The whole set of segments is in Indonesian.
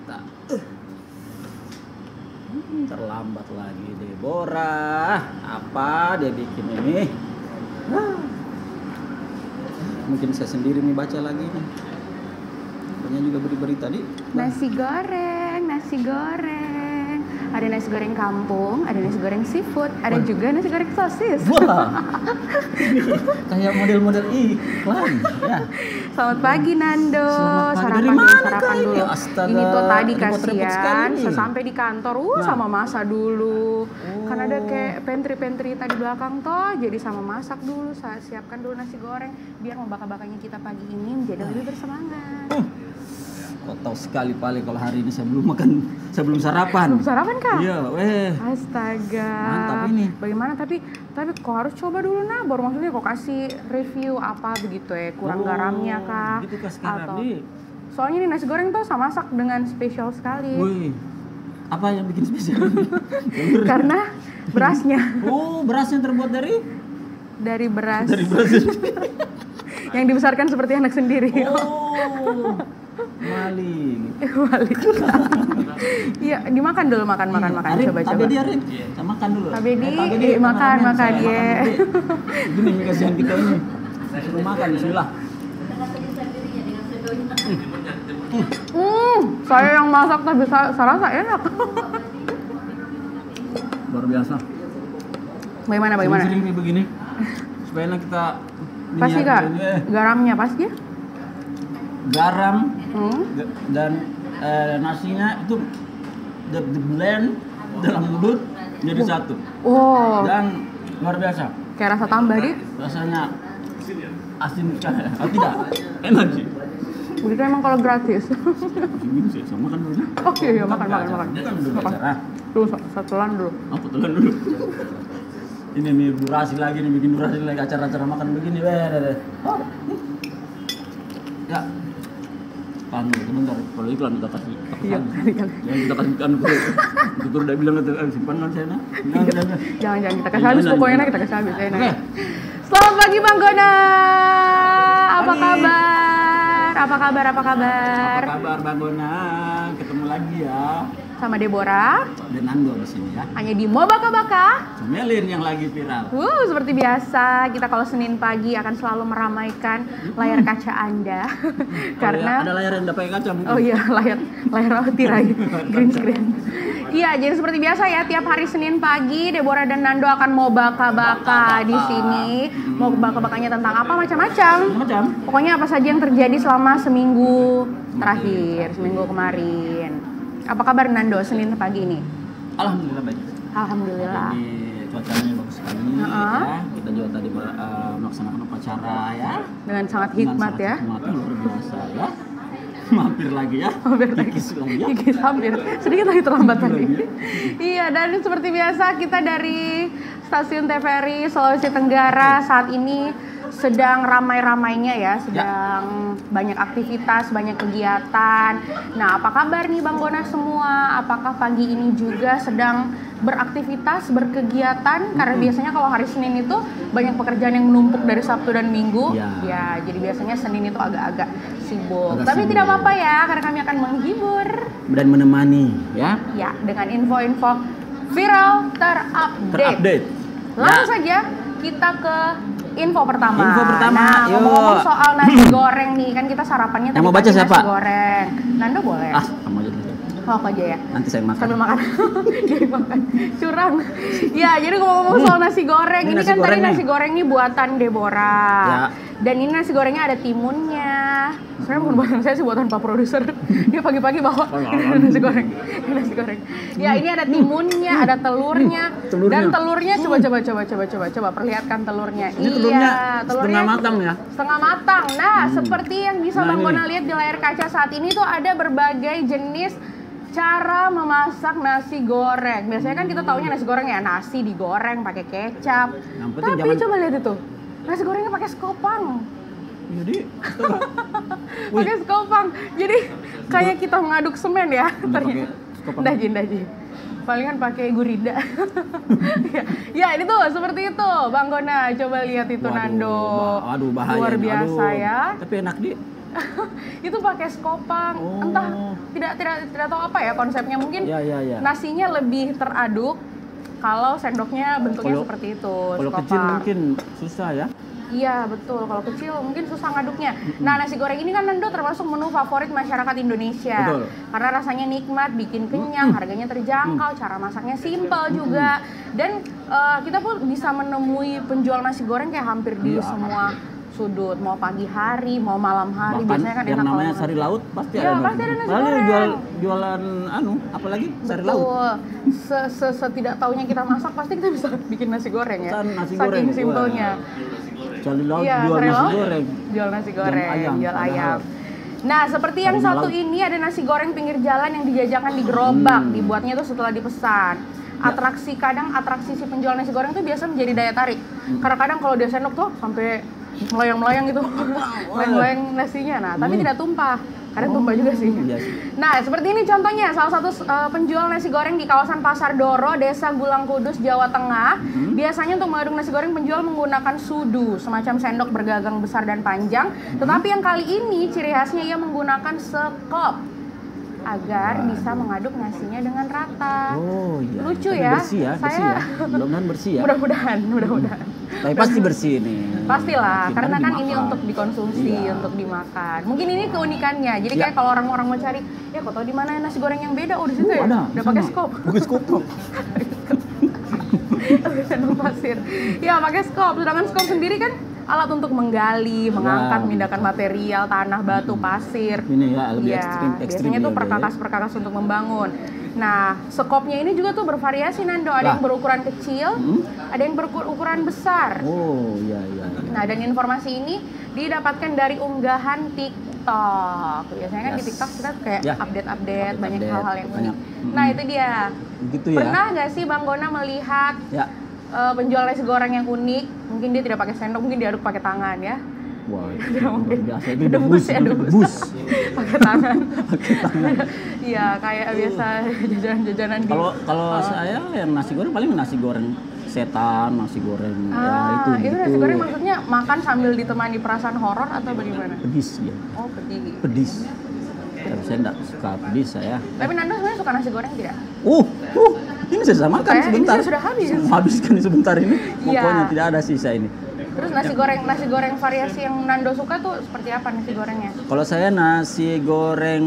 kita. Terlambat lagi Deborah. Apa dia bikin ini? Mungkin saya sendiri nih baca lagi nih. Banyak juga berita tadi. Nasi goreng, nasi goreng. Ada nasi goreng kampung, ada nasi goreng seafood, ada juga nasi goreng sosis. Wah, kayak model-model iklan. Ya. Selamat pagi Nando. Selamat pagi. Sarapan Dari dulu, mana sarapan Kak dulu. ini? Astaga, Ini tuh tadi repot-repot sekali kasihan, nih. sesampai di kantor, sama masak dulu. Kan ada kayak pantry tadi belakang toh, jadi sama masak dulu, saya siapkan dulu nasi goreng biar membaka-bakanya kita pagi ini menjadi lebih bersemangat. Kok tahu sekali Pale kalau hari ini saya belum sarapan. Belum sarapan Kak? Iya, Astaga. Mantap ini. Bagaimana tapi kok harus coba dulu nah, baru maksudnya kok kasih review apa begitu ya, kurang garamnya kah? Gitu kah sekarang Atau nih? soalnya ini nasi goreng tuh sama masak dengan spesial sekali. Wih, apa yang bikin spesial? Karena berasnya Oh, berasnya terbuat dari beras beras. yang dibesarkan seperti anak sendiri. Oh, maling. Balik. Iya, dimakan dulu, makan. Arin, Coba. Tabedi Arin, saya makan dulu. Tabedi, Tabedi, makan saya ya. makan dulu. Ini kasihan kita ini. Suruh makan, bismillah. Saya yang masak tapi saya rasa enak. Luar biasa. Bagaimana? Sering-sering kayak begini. Supaya enak kita Pasti Kak, garamnya pas ya? garam dan nasinya itu the blend dalam mulut jadi satu. Oh, Dan luar biasa. kayak rasa tambah deh. Rasanya asin sekali. Oh, tidak, enak sih. Begitu emang kalau gratis. Ini sih, sama makan dulu. Oke, ya makan. Makan dulu acara. Tuh, satulan dulu. Apa telan dulu? Ini nih durasi lagi nih, bikin durasi lagi acara-acara makan begini. Oh. Ya. Tahan dulu, sebentar. Kalau iklan kita kasih. Iya, kali. Yang kita kasih kan itu udah bilang itu simpan kan saya nah. Jangan kita kasih habis pokoknya nah, kita kasih habis enak. Oke. Selamat pagi Bang Gona. Apa Pagi. kabar? Apa kabar Bang Gona? Ketemu lagi ya. Sama Deborah. Dan Nando di sini ya. Hanya di Mo Baka-Baka. Comelin yang lagi viral. Seperti biasa, kita kalau Senin pagi akan selalu meramaikan layar kaca Anda. Karena ada layar yang udah pakai kaca mungkin. oh iya, layar tirai, green screen. Iya, jadi seperti biasa ya, tiap hari Senin pagi Deborah dan Nando akan mau baka-baka di sini. Mau baka-bakanya tentang apa macam-macam. Pokoknya apa saja yang terjadi selama seminggu terakhir, seminggu kemarin. Apa kabar Nando Senin pagi ini? Alhamdulillah baik. Alhamdulillah. Jadi cuacanya bagus sekali ya. Kita juga tadi melaksanakan upacara ya. Dengan sangat hikmat ya. Hikmat luar biasa ya. Mampir lagi ya. Kikis lagi ya. Kikis hampir. Sedikit lagi terlambat tadi. Iya, dan seperti biasa kita dari Stasiun TVRI Sulawesi Tenggara saat ini sedang ramai-ramainya ya, sedang banyak aktivitas, banyak kegiatan. Nah, apa kabar nih Bang Gona semua? Apakah pagi ini juga sedang beraktivitas, berkegiatan? Karena biasanya kalau hari Senin itu banyak pekerjaan yang menumpuk dari Sabtu dan Minggu. Ya, jadi biasanya Senin itu agak-agak sibuk. Tapi tidak apa-apa ya, karena kami akan menghibur dan menemani ya. Ya, dengan info-info viral terupdate. Langsung saja kita ke info pertama. Nah, ngomong-ngomong soal nasi goreng nih, kan kita sarapannya yang mau baca siapa? Nasi goreng. Nando boleh? Kamu aja dulu. Oh, aku aja ya. Nanti saya makan. Sambil makan. Jadi makan. Curang. Ya, jadi ngomong-ngomong soal nasi goreng, ini kan tadi nasi goreng nih buatan Deborah. Ya. Dan ini nasi gorengnya ada timunnya. Sebenarnya bukan buatan saya sih, buatan Pak Produser. Dia pagi-pagi bawa nasi goreng. Ya, ini ada timunnya, ada telurnya. Dan telurnya coba perlihatkan telurnya. Ini telurnya setengah matang ya. Setengah matang. Nah, seperti yang bisa Bang Gona lihat di layar kaca saat ini tuh ada berbagai jenis cara memasak nasi goreng. Biasanya kan kita taunya nasi goreng ya nasi digoreng pakai kecap. Tapi coba lihat itu. Nasi gorengnya pakai skopang. Jadi pakai skopang. Jadi kayak kita mengaduk semen ya ternyata. Ndaji. Palingan pakai gurida. Ya, ini tuh seperti itu, Bang Gona. Coba lihat itu Nando. Aduh, bahaya. Luar biasa ya. Tapi enak di. Itu pakai skopang. Entah tidak tahu apa ya konsepnya. Mungkin Ya. nasinya lebih teraduk kalau sendoknya bentuknya seperti itu. Kalau skopang. kecil mungkin susah ya. Iya betul, kalau kecil mungkin susah ngaduknya. Nah nasi goreng ini kan Nando termasuk menu favorit masyarakat Indonesia. Betul. Karena rasanya nikmat, bikin kenyang, harganya terjangkau, cara masaknya simpel juga. Dan kita pun bisa menemui penjual nasi goreng kayak hampir di semua sudut. Mau pagi hari, mau malam hari, Bahkan biasanya kan yang enak namanya kalau sari laut pasti Iya, ada. pasti ada nasi Lalu goreng. jualan apalagi sari laut. Betul. Setidak taunya kita masak pasti kita bisa bikin nasi goreng ya. Nasi Saking goreng. simpelnya. Sari laut Iya, jual sari nasi laut, goreng. Jual nasi goreng, ayam, jual padahal. ayam. Nah, seperti yang Harinya satu laut. ini ada nasi goreng pinggir jalan yang dijajakan di gerobak, dibuatnya itu setelah dipesan. Kadang atraksi si penjual nasi goreng itu biasa menjadi daya tarik. Karena kadang kalau dia sendok tuh sampai melayang-melayang gitu, melayang-melayang nasinya. Nah, tapi tidak tumpah. Kadang tumpah juga sih. Iya sih. Nah, seperti ini contohnya salah satu penjual nasi goreng di kawasan Pasar Doro, Desa Gulang Kudus, Jawa Tengah. Biasanya untuk mengaduk nasi goreng penjual menggunakan sudu, semacam sendok bergagang besar dan panjang. Tetapi yang kali ini ciri khasnya ia menggunakan sekop agar bisa mengaduk nasinya dengan rata. Oh iya. Lucu Tapi ya. Bersih ya. Mudah-mudahan bersih ya. Mudah-mudahan. Tapi pasti bersih nih. Pastilah, karena kan ini dimakan. untuk dikonsumsi, Iya. untuk dimakan. Mungkin ini keunikannya. Jadi Ya. kayak kalau orang-orang mau cari, ya kok tau di mana nasi goreng yang beda? Oh di situ ya. Ada. Udah pakai skop. Pakai skop. Sendok pasir. Ya pakai skop. Sedangkan skop sendiri kan alat untuk menggali, mengangkat, memindahkan material, tanah, batu, pasir. Ini ya lebih Iya, ekstrim. biasanya tuh perkakas-perkakas untuk membangun. Nah, sekopnya ini juga tuh bervariasi Nando. Ada yang berukuran kecil, ada yang berukuran besar. Oh iya. Nah, dan informasi ini didapatkan dari unggahan TikTok. Biasanya kan di TikTok kita kayak update-update banyak hal-hal yang unik. Nah, itu dia. Begitu ya. Pernah nggak sih Bang Gona melihat Ya. penjual nasi goreng yang unik? Mungkin dia tidak pakai sendok, mungkin diaduk pakai tangan ya. Wah, itu luar biasa. Itu Debus debus. pakai tangan. Iya, kayak biasa jajanan-jajanan di. Kalau saya yang nasi goreng paling nasi goreng setan, nasi goreng itu itu nasi goreng maksudnya makan sambil ditemani perasaan horor atau bagaimana? pedis ya. Oh, pedih. Pedis. Tapi saya enggak suka pedis saya. Tapi Nando sebenarnya suka nasi goreng tidak? Ini saya samakan Suka ya? sebentar. Ini sudah habis. Habiskan sebentar ini. Iya. Pokoknya tidak ada sisa ini. Terus nasi goreng variasi yang Nando suka tuh seperti apa nasi gorengnya? Kalau saya nasi goreng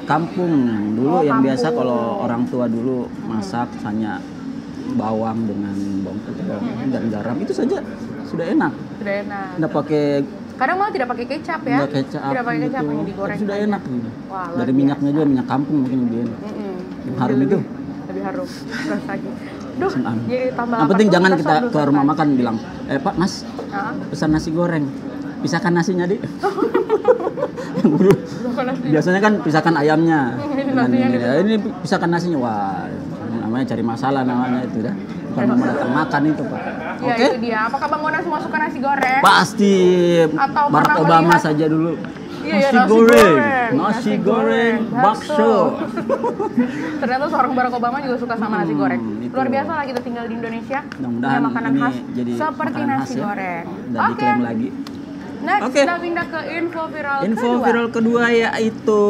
kampung dulu yang kampung. biasa kalau orang tua dulu masak hanya bawang dengan bawang putih dan garam itu saja sudah enak. Sudah enak. Tidak pakai Kadang malah tidak pakai kecap ya? nggak kecap, Tidak pakai kecap, gitu. hanya digoreng. Sudah saja. enak gitu. Wah, luar Dari biasa. minyaknya juga minyak kampung mungkin lebih enak. Harum itu. Lebih harum rasanya. Duh, Senang. jadi tambah Yang penting lapar jangan tuh, kita sop ke rumah dulu, makan bilang, Pak Mas, Hah? pesan nasi goreng. Pisahkan nasinya, Dik. Yang dulu, biasanya kan pisahkan ayamnya. Ini Dengan nasinya ini. Ini pisahkan nasinya. Wah, namanya cari masalah namanya itu dah. Bukan mau datang makan itu, Pak. Ya Oke? itu dia. Apakah Bang Gona semua suka nasi goreng? Pasti Atau Barack pernah Obama melihat- saja dulu. Iya, Nasi goreng, bakso. Ternyata seorang Barack Obama juga suka sama nasi goreng. itu. Luar biasa lah kita tinggal di Indonesia. Mudah-mudahan Punya makanan ini khas jadi seperti makanan nasi khas ya. goreng. Dan Oke. diklaim lagi. Next Oke. kita pindah ke info viral Info kedua. viral kedua yaitu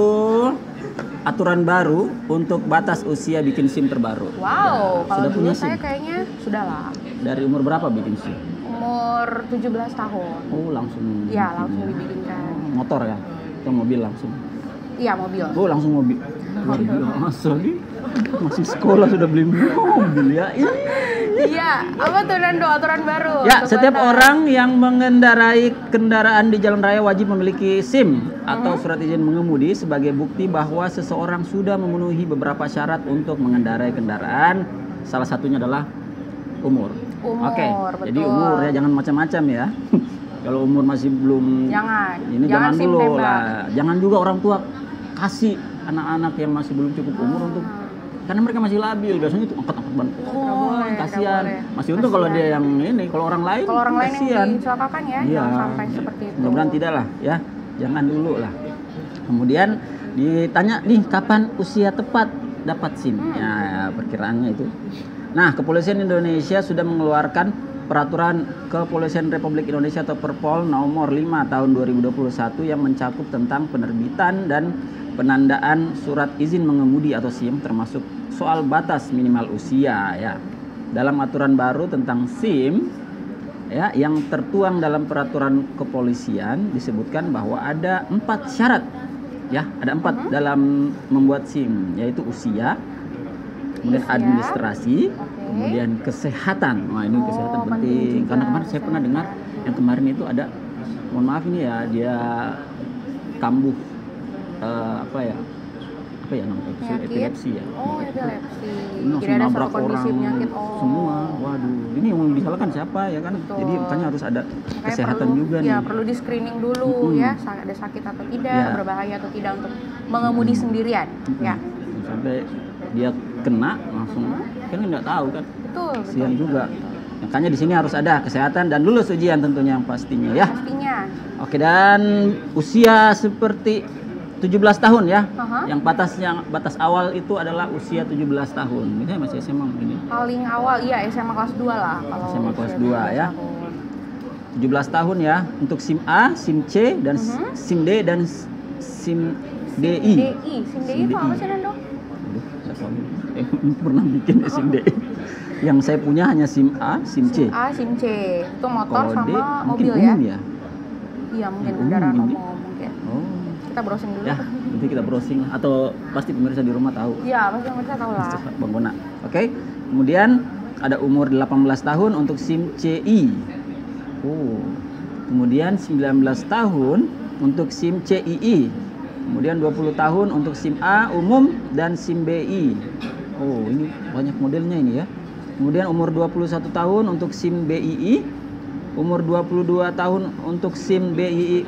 aturan baru untuk batas usia bikin SIM terbaru. Wow, kalau sudah dulu punya saya SIM? kayaknya sudah lah. Dari umur berapa bikin SIM? Umur 17 tahun. Oh, langsung. Iya, langsung dibikinkan. Motor ya? Atau mobil langsung? Iya, mobil. Oh, langsung mobil. Luar biasa nih. Masih sekolah sudah beli mobil ya. Iya, apa tuh Nando aturan baru? Ya, untuk setiap batas? orang yang mengendarai kendaraan di jalan raya wajib memiliki SIM atau surat izin mengemudi sebagai bukti bahwa seseorang sudah memenuhi beberapa syarat untuk mengendarai kendaraan. Salah satunya adalah umur. Umur, Oke, betul. jadi umur ya jangan macam-macam ya. Kalau umur masih belum Jangan. ini Jangan jangan SIM dulu tembak. lah. Jangan juga orang tua kasih anak-anak yang masih belum cukup umur untuk karena mereka masih labil biasanya itu angkat-angkat ban. boleh, kasihan. nggak boleh. Masih untung kalau dia yang ini, kalau orang lain Kalau orang lain kasihan. yang dicelakakan ya, Iya. jangan sampai seperti itu. Mudah-mudahan tidak lah ya. Jangan dulu lah. Kemudian ditanya nih kapan usia tepat dapat SIM. Ya, perkiraannya itu. Nah, Kepolisian Indonesia sudah mengeluarkan Peraturan Kepolisian Republik Indonesia atau Perpol nomor 5 tahun 2021 yang mencakup tentang penerbitan dan penandaan surat izin mengemudi atau SIM, termasuk soal batas minimal usia ya. Dalam aturan baru tentang SIM ya, yang tertuang dalam peraturan kepolisian disebutkan bahwa ada 4 syarat ya, ada 4 dalam membuat SIM, yaitu usia, kemudian administrasi, kemudian kesehatan. Nah ini kesehatan penting karena kemarin saya pernah dengar yang kemarin itu ada, mohon maaf ini ya, dia kambuh apa ya namanya, epilepsi ya. Oh, epilepsi. Jadi ada nabrak kondisi orang penyakit. semua. Waduh, ini yang disalahkan siapa ya kan? Betul. Jadi makanya harus ada Makanya kesehatan perlu, juga ya, nih. perlu di screening dulu ya, ada sakit atau tidak, Ya. berbahaya atau tidak untuk mengemudi sendirian. Ya. Sampai dia kena langsung kan nggak tahu kan. Betul. Sian juga. Makanya di sini harus ada kesehatan dan lulus ujian tentunya yang pastinya ya. Pastinya. Oke, dan usia seperti 17 tahun ya. Yang batas awal itu adalah usia 17 tahun. Ini masih SMA ini. Paling awal iya SMA kelas 2 lah kalau SMA kelas usia 2 ya. 17 tahun ya untuk SIM A, SIM C dan SIM D dan SIM DI. SIM DI itu apa sih, Nando? Aduh, saya pernah bikin SIM DI. Yang saya punya hanya SIM A, SIM C. A, SIM C. Itu motor Kode sama mungkin mobil ya? umum ya. Iya, mungkin Umum kendaraan ini. umum mungkin. Oh. Kita browsing dulu. Ya, nanti kita browsing atau pasti pemirsa di rumah tahu. Iya, pasti pemirsa tahu lah. Bang Bona. Oke. Kemudian ada umur 18 tahun untuk SIM CI. Oh. Kemudian 19 tahun untuk SIM CII. Kemudian 20 tahun untuk SIM A umum dan SIM BI. Oh, ini banyak modelnya ini ya. Kemudian umur 21 tahun untuk SIM BII. Umur 22 tahun untuk SIM BI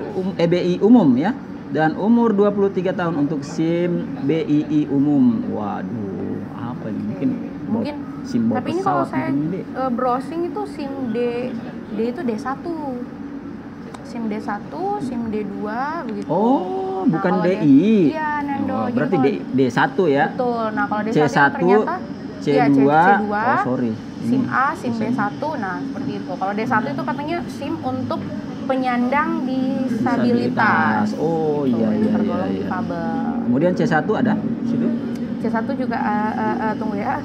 umum ya. Dan umur 23 tahun untuk SIM BII umum. Waduh, apa ini? Mungkin SIM tapi ini kalau pesawat saya ini. browsing itu SIM D itu D1. SIM D1, SIM D2 begitu. Oh, Nah, bukan kalau DI. Iya, Nando. Oh, Jadi berarti kalau- D1 ya. Betul. Nah, kalau D1 C1, ternyata C2. iya, C2, Oh, sorry. SIM Ini A, SIM B1. Nah, seperti itu. Kalau D1 itu katanya SIM untuk penyandang disabilitas. Oh, iya iya iya. Tergolong iya. difabel. Kemudian C1 ada di situ? C1 juga tunggu ya.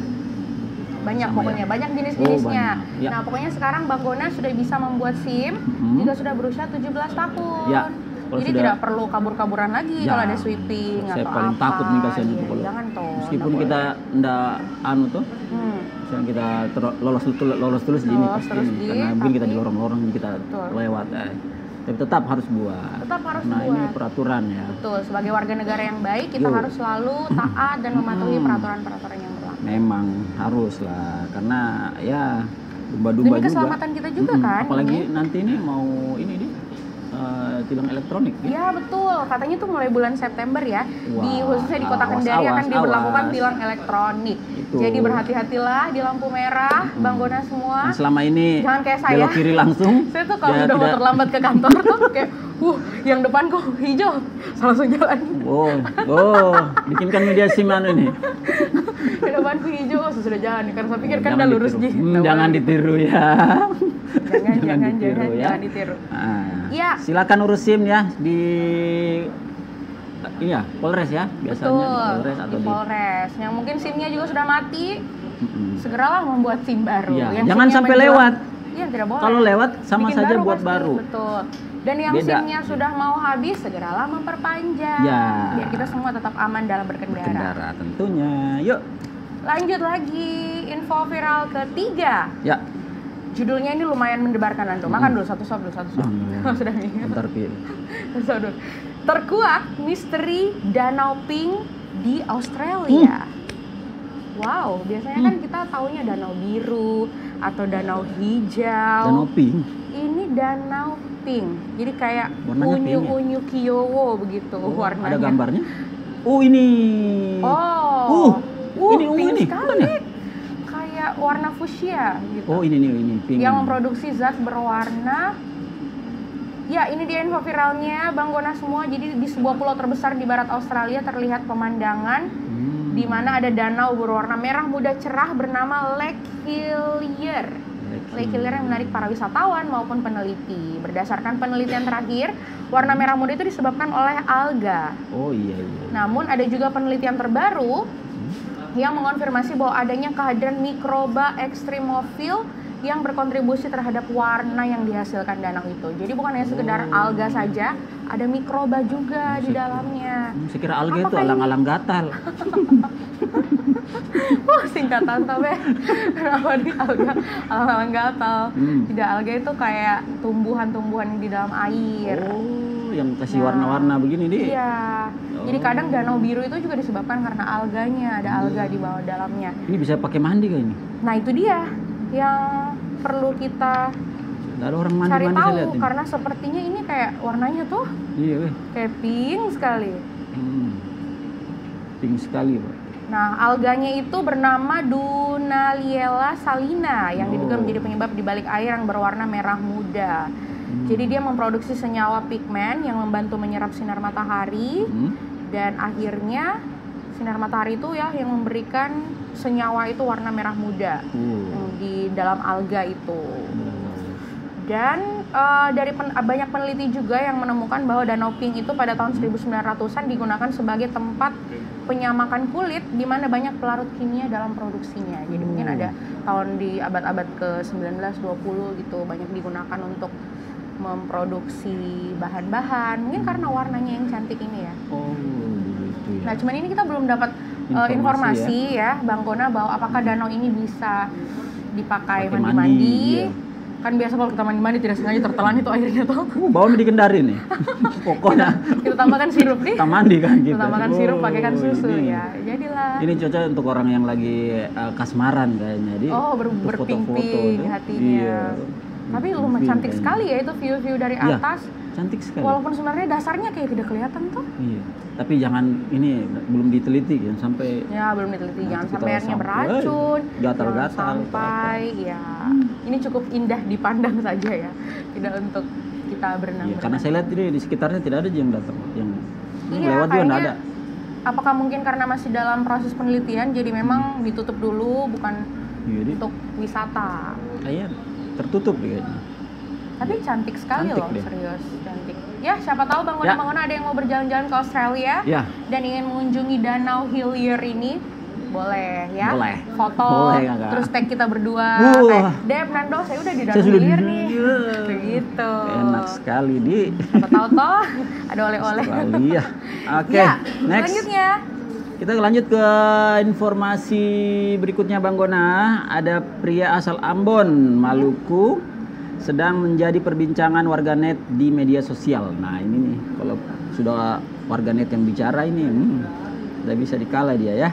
Banyak Sama pokoknya, ya? banyak jenis-jenisnya. Oh, banyak. Ya. Nah, pokoknya sekarang Bang Gona sudah bisa membuat SIM jika sudah berusia 17 tahun. Ya. Kalau Jadi sudah- tidak perlu kabur-kaburan lagi Ya. kalau ada sweeping Saya atau paling apa. takut nih kasihan itu Iya, kalau. jangan toh. Meskipun nggak kita ndak anu tuh, boleh. misalnya kita lolos terus di ini Lolos pasti terus ini. di, Karena mungkin kita di tapi- lorong-lorong kita Betul. lewat. Tapi tetap harus buat. Tetap harus Nah, buat. ini peraturan ya. Betul, sebagai warga negara yang baik kita Yo. harus selalu taat dan mematuhi peraturan-peraturan yang berlaku. Memang harus lah, karena ya domba-domba Demi juga. keselamatan kita juga kan. Apalagi ini. nanti ini mau ini nih tilang elektronik ya. Ya betul, katanya tuh mulai bulan September ya, Wah, khususnya di kota awas, Kendari akan awas, diberlakukan awas. tilang elektronik. Itu. Jadi berhati-hatilah di lampu merah, Bang Gona semua. Yang selama ini Jangan kayak saya. belok kiri langsung. Saya tuh kalau ya udah mau tidak- terlambat ke kantor tuh kayak, yang depan kok hijau, langsung jalan. Oh, bikinkan media SIM anu ini. Ke depanku hijau, sudah jalan. Karena saya pikir kan Jangan udah lurus ditiru. Ji. Jangan ditiru ya. Jangan ditiru. Nah, Ya. silakan urus SIM ya di ini ya, Polres ya biasanya di Betul, Polres atau di Polres. Yang mungkin SIM-nya juga sudah mati, Mm-mm. segeralah membuat SIM baru. Iya, Yang jangan SIM-nya sampai menjual- lewat. Iya, tidak boleh. Kalau lewat sama Bikin saja buat pasti, baru. Betul. Dan yang Beda. SIM-nya sudah mau habis, segeralah memperpanjang. Ya. Biar kita semua tetap aman dalam berkendara. Kendara tentunya. Yuk. Lanjut lagi, info viral ketiga. Ya. Judulnya ini lumayan mendebarkan, Nando. Makan dulu, satu sop. Sudah nih. Bentar, Pil. Satu. Terkuak misteri danau pink di Australia. Wow, biasanya kan kita taunya danau biru atau danau hijau. Danau pink. Ini danau pink. Jadi kayak Warnanya pink ya? unyu-unyu Kiowo begitu warnanya. Ada gambarnya? Oh, ini. Oh. Ini ungu pink ini, sekali. bukan ya? Kayak warna fuchsia gitu. Oh, ini pink. Yang memproduksi zat berwarna. Ya, ini dia info viralnya, Bang Gona semua. Jadi di sebuah pulau terbesar di barat Australia terlihat pemandangan di mana ada danau berwarna merah muda cerah bernama Lake Hillier. Lake killer yang menarik para wisatawan maupun peneliti. Berdasarkan penelitian terakhir, warna merah muda itu disebabkan oleh alga. Oh iya. Namun ada juga penelitian terbaru yang mengonfirmasi bahwa adanya kehadiran mikroba ekstremofil yang berkontribusi terhadap warna yang dihasilkan danau itu. Jadi bukan hanya sekedar alga saja, ada mikroba juga di dalamnya. Saya kira alga itu alang-alang gatal. Singkatan tapi kenapa di alga alang-alang gatal? Tidak, alga itu kayak tumbuhan-tumbuhan di dalam air. Oh, yang kasih warna-warna begini deh. Iya. Jadi kadang danau biru itu juga disebabkan karena alganya, ada alga di bawah dalamnya. Ini bisa pakai mandi kah ini? Nah itu dia yang perlu kita Nggak ada orang cari mandi-mandi saya lihat tahu ini. karena sepertinya ini kayak warnanya tuh Iya, weh. kayak pink sekali. Pink sekali, Pak. Nah, alganya itu bernama Dunaliella salina yang diduga menjadi penyebab di balik air yang berwarna merah muda. Jadi dia memproduksi senyawa pigmen yang membantu menyerap sinar matahari dan akhirnya sinar matahari itu ya yang memberikan senyawa itu warna merah muda di dalam alga itu. Dan dari banyak peneliti juga yang menemukan bahwa Danau Pink itu pada tahun 1900-an digunakan sebagai tempat penyamakan kulit di mana banyak pelarut kimia dalam produksinya. Jadi mungkin ada tahun di abad-abad ke-19, 20 gitu banyak digunakan untuk memproduksi bahan-bahan. Mungkin karena warnanya yang cantik ini ya. Oh, gitu ya. Nah, cuman ini kita belum dapat informasi ya, Bang Gona, bahwa apakah danau ini bisa dipakai Pakai mandi-mandi. iya. Kan biasa kalau kita mandi-mandi tidak sengaja tertelan itu airnya tuh. Bawaan dikendari nih. Pokoknya Kita tambahkan sirup nih. kita mandi kan gitu. Kita tambahkan sirup, pakaikan susu ini. ya. Jadilah. Ini cocok untuk orang yang lagi kasmaran kayaknya. Jadi untuk berping-ping tuh. hatinya. Iya. Tapi lumayan cantik sekali ya itu view-view dari Iya, atas. cantik sekali. Walaupun sebenarnya dasarnya kayak tidak kelihatan tuh. Iya. Tapi jangan ini belum diteliti kan sampai Ya belum diteliti, jangan kita sampai airnya sampai, beracun, gatal-gatal, jangan sampai ya ini cukup indah dipandang saja ya, tidak untuk kita berenang. Iya, karena saya lihat ini di sekitarnya tidak ada yang datang, yang Iya, lewat juga nggak ada. Apakah mungkin karena masih dalam proses penelitian, jadi memang ditutup dulu, bukan Jadi untuk wisata. kayak tertutup kayaknya. Tapi cantik sekali Cantik loh, deh. serius cantik. Ya, siapa tahu Bang Ya. Gona ada yang mau berjalan-jalan ke Australia Ya. dan ingin mengunjungi Danau Hillier ini, boleh ya. Boleh. Foto, Boleh, Kakak. terus tag kita berdua. Wah. Dep, Nando, saya udah di Saya Danau sudah di Hillier Danau nih. Hillier. Begitu. Enak sekali di Siapa tahu toh ada oleh-oleh. Australia. Oke, Ya, next. selanjutnya. Kita lanjut ke informasi berikutnya Bang Gona. Ada pria asal Ambon, Maluku sedang menjadi perbincangan warganet di media sosial. Nah ini nih, kalau sudah warganet yang bicara ini, tidak bisa dikalah dia ya.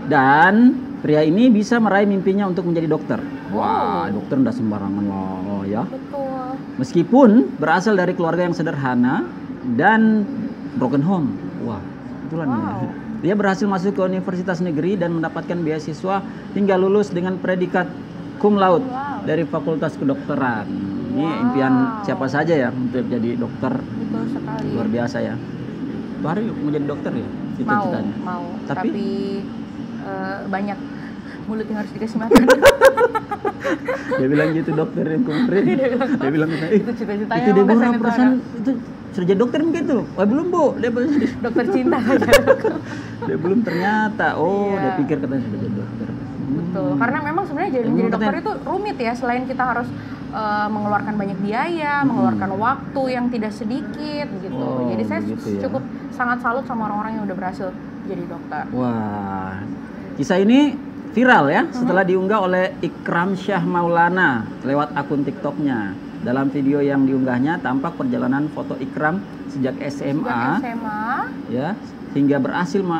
Dan pria ini bisa meraih mimpinya untuk menjadi dokter. Wah, dokter udah sembarangan loh ya. Betul. Meskipun berasal dari keluarga yang sederhana dan broken home. Wah, kebetulan ya. Dia berhasil masuk ke universitas negeri dan mendapatkan beasiswa hingga lulus dengan predikat cum laude dari Fakultas Kedokteran. Ini impian siapa saja ya untuk jadi dokter. Betul sekali. Luar biasa ya. Tuh hari mau jadi dokter ya? Cita-citanya. Mau. Tapi banyak mulut yang harus dikasih makan. dia bilang gitu dokter yang kemarin. Dia bilang Itu cita-citanya. itu dia mau bilang kesana perasaan itu sudah jadi dokter begitu. Wah belum bu, dia dokter cinta aja. dia belum ternyata. Oh, Iya. dia pikir katanya sudah jadi dokter. Betul. Karena memang sebenarnya jadi dokter itu rumit ya. Selain kita harus mengeluarkan banyak biaya, mengeluarkan waktu yang tidak sedikit gitu. Oh, Jadi saya begitu ya. cukup sangat salut sama orang-orang yang udah berhasil jadi dokter. Wah, kisah ini viral ya setelah diunggah oleh Ikram Syah Maulana lewat akun TikToknya. Dalam video yang diunggahnya tampak perjalanan foto Ikram sejak SMA, ya hingga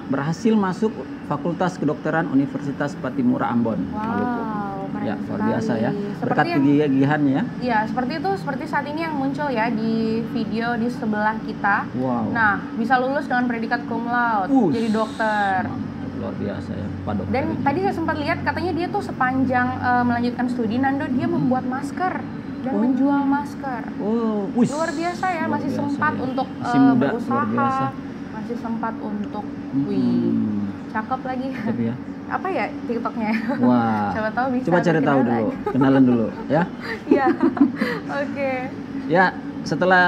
berhasil masuk Fakultas Kedokteran Universitas Patimura Ambon, Maluku. Keren Ya, luar sekali. biasa ya. Seperti Berkat yang- kegigihannya ya. Iya, seperti itu, seperti saat ini yang muncul ya di video di sebelah kita. Wow. Nah, bisa lulus dengan predikat cum laude, jadi dokter. Luar biasa ya, Pak Dokter. Dan tadi saya sempat lihat katanya dia tuh sepanjang melanjutkan studi Nando dia membuat masker dan menjual masker. Oh, wush. Luar biasa ya, Luar masih biasa sempat ya. untuk Masih muda, luar berusaha, biasa. masih sempat untuk wih, cakep lagi. Tapi ya. apa ya TikToknya? Wah. Siapa tahu bisa. Coba cari tahu dulu, kenalan dulu ya. Iya. Oke. Ya, setelah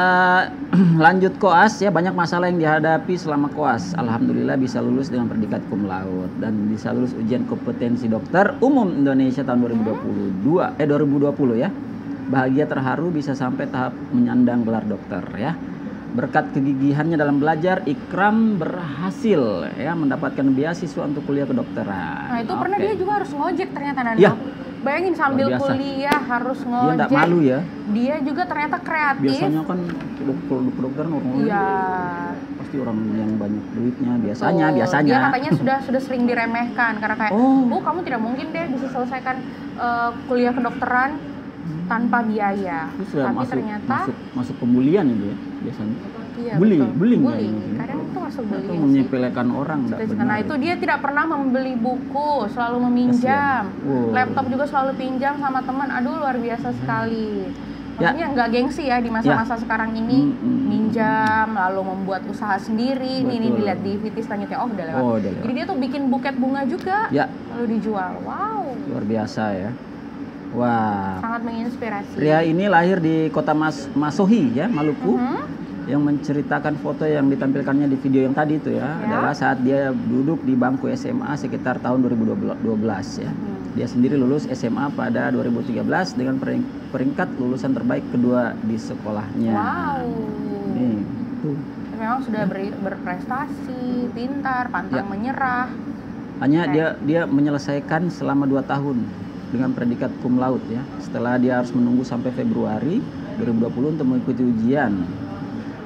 lanjut koas ya banyak masalah yang dihadapi selama koas. Alhamdulillah bisa lulus dengan predikat cum laude dan bisa lulus ujian kompetensi dokter umum Indonesia tahun 2020 ya. Bahagia terharu bisa sampai tahap menyandang gelar dokter ya. Berkat kegigihannya dalam belajar, Ikram berhasil ya mendapatkan beasiswa untuk kuliah kedokteran. Nah, itu pernah dia juga harus ngojek ternyata Nando. Iya. Bayangin sambil Luar biasa. kuliah harus Dia ngojek. enggak malu ya. Dia juga ternyata kreatif. Biasanya kan dokter orang Iya. pasti orang yang banyak duitnya Betul. biasanya. Dia katanya sudah sering diremehkan karena kayak, kamu tidak mungkin deh bisa selesaikan kuliah kedokteran tanpa biaya. Itu sudah Tapi ternyata masuk pembulian itu ya biasanya. iya, bullying bullying. kayaknya. Kadang itu masuk Atau bullying sih. menyepelekan orang enggak benar. Nah itu dia tidak pernah membeli buku, selalu meminjam. Kasian. Wow. Laptop juga selalu pinjam sama teman. Aduh luar biasa sekali. Maksudnya nggak gengsi ya di masa-masa sekarang ini minjam, lalu membuat usaha sendiri. Ini dilihat di VT selanjutnya. Oh udah lewat. Jadi dia tuh bikin buket bunga juga, lalu dijual. Wow. Luar biasa ya. Wah. Sangat menginspirasi. Pria ini lahir di kota Masohi ya, Maluku. Yang menceritakan foto yang ditampilkannya di video yang tadi itu ya, adalah saat dia duduk di bangku SMA sekitar tahun 2012 ya. Dia sendiri lulus SMA pada 2013 dengan peringkat lulusan terbaik kedua di sekolahnya. Wow. Nih, tuh. Memang sudah berprestasi, pintar, pantang menyerah. Hanya dia menyelesaikan selama 2 tahun dengan predikat cum laude ya. Setelah dia harus menunggu sampai Februari 2020 untuk mengikuti ujian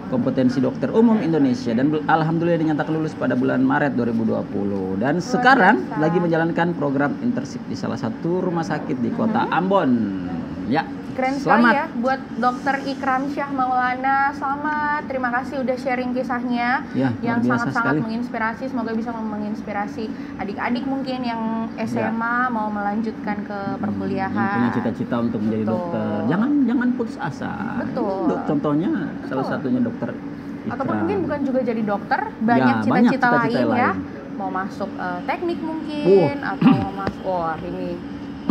kompetensi dokter umum Indonesia dan alhamdulillah dinyatakan lulus pada bulan Maret 2020 dan sekarang lagi menjalankan program internship di salah satu rumah sakit di kota Ambon. Ya. Keren sekali ya buat Dokter Ikram Syah Maulana. Selamat, terima kasih udah sharing kisahnya yang sangat-sangat menginspirasi. Semoga bisa menginspirasi adik-adik mungkin yang SMA mau melanjutkan ke perkuliahan. Yang punya cita-cita untuk menjadi dokter. Jangan putus asa. Betul. Contohnya salah satunya Dokter Ikram. Ataupun mungkin bukan juga jadi dokter, banyak cita-cita lain ya. Mau masuk teknik mungkin atau mau masuk ini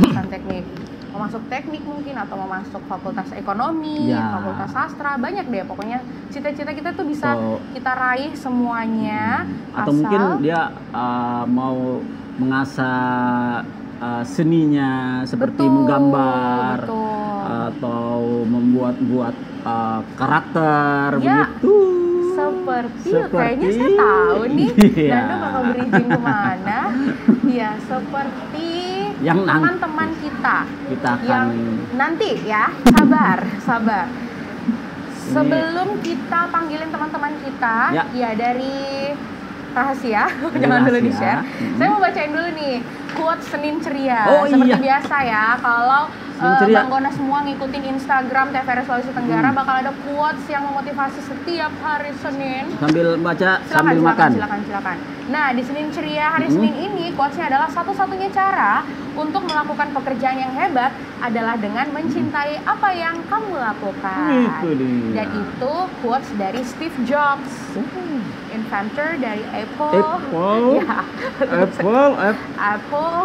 bukan teknik. Mau masuk teknik mungkin atau mau masuk fakultas ekonomi, fakultas sastra, banyak deh pokoknya cita-cita kita tuh bisa kita raih semuanya. Atau mungkin dia mau mengasah seninya seperti menggambar atau membuat karakter begitu. Seperti kayaknya saya tahu nih Nando bakal berizin kemana. Ya seperti yang teman-teman kita akan yang nanti ya sabar sebelum kita panggilin teman-teman kita ya dari rahasia jangan dulu di share. Saya mau bacain dulu nih quote Senin Ceria seperti biasa ya. Kalau Bang Gona semua ngikutin Instagram TVRI Sulawesi Tenggara bakal ada quotes yang memotivasi setiap hari Senin. Sambil baca, sambil makan. Silakan. Nah, di Senin Ceria hari Senin ini quotesnya adalah satu-satunya cara untuk melakukan pekerjaan yang hebat adalah dengan mencintai apa yang kamu lakukan. Itu dia. Dan itu quotes dari Steve Jobs, inventor dari Apple. Apple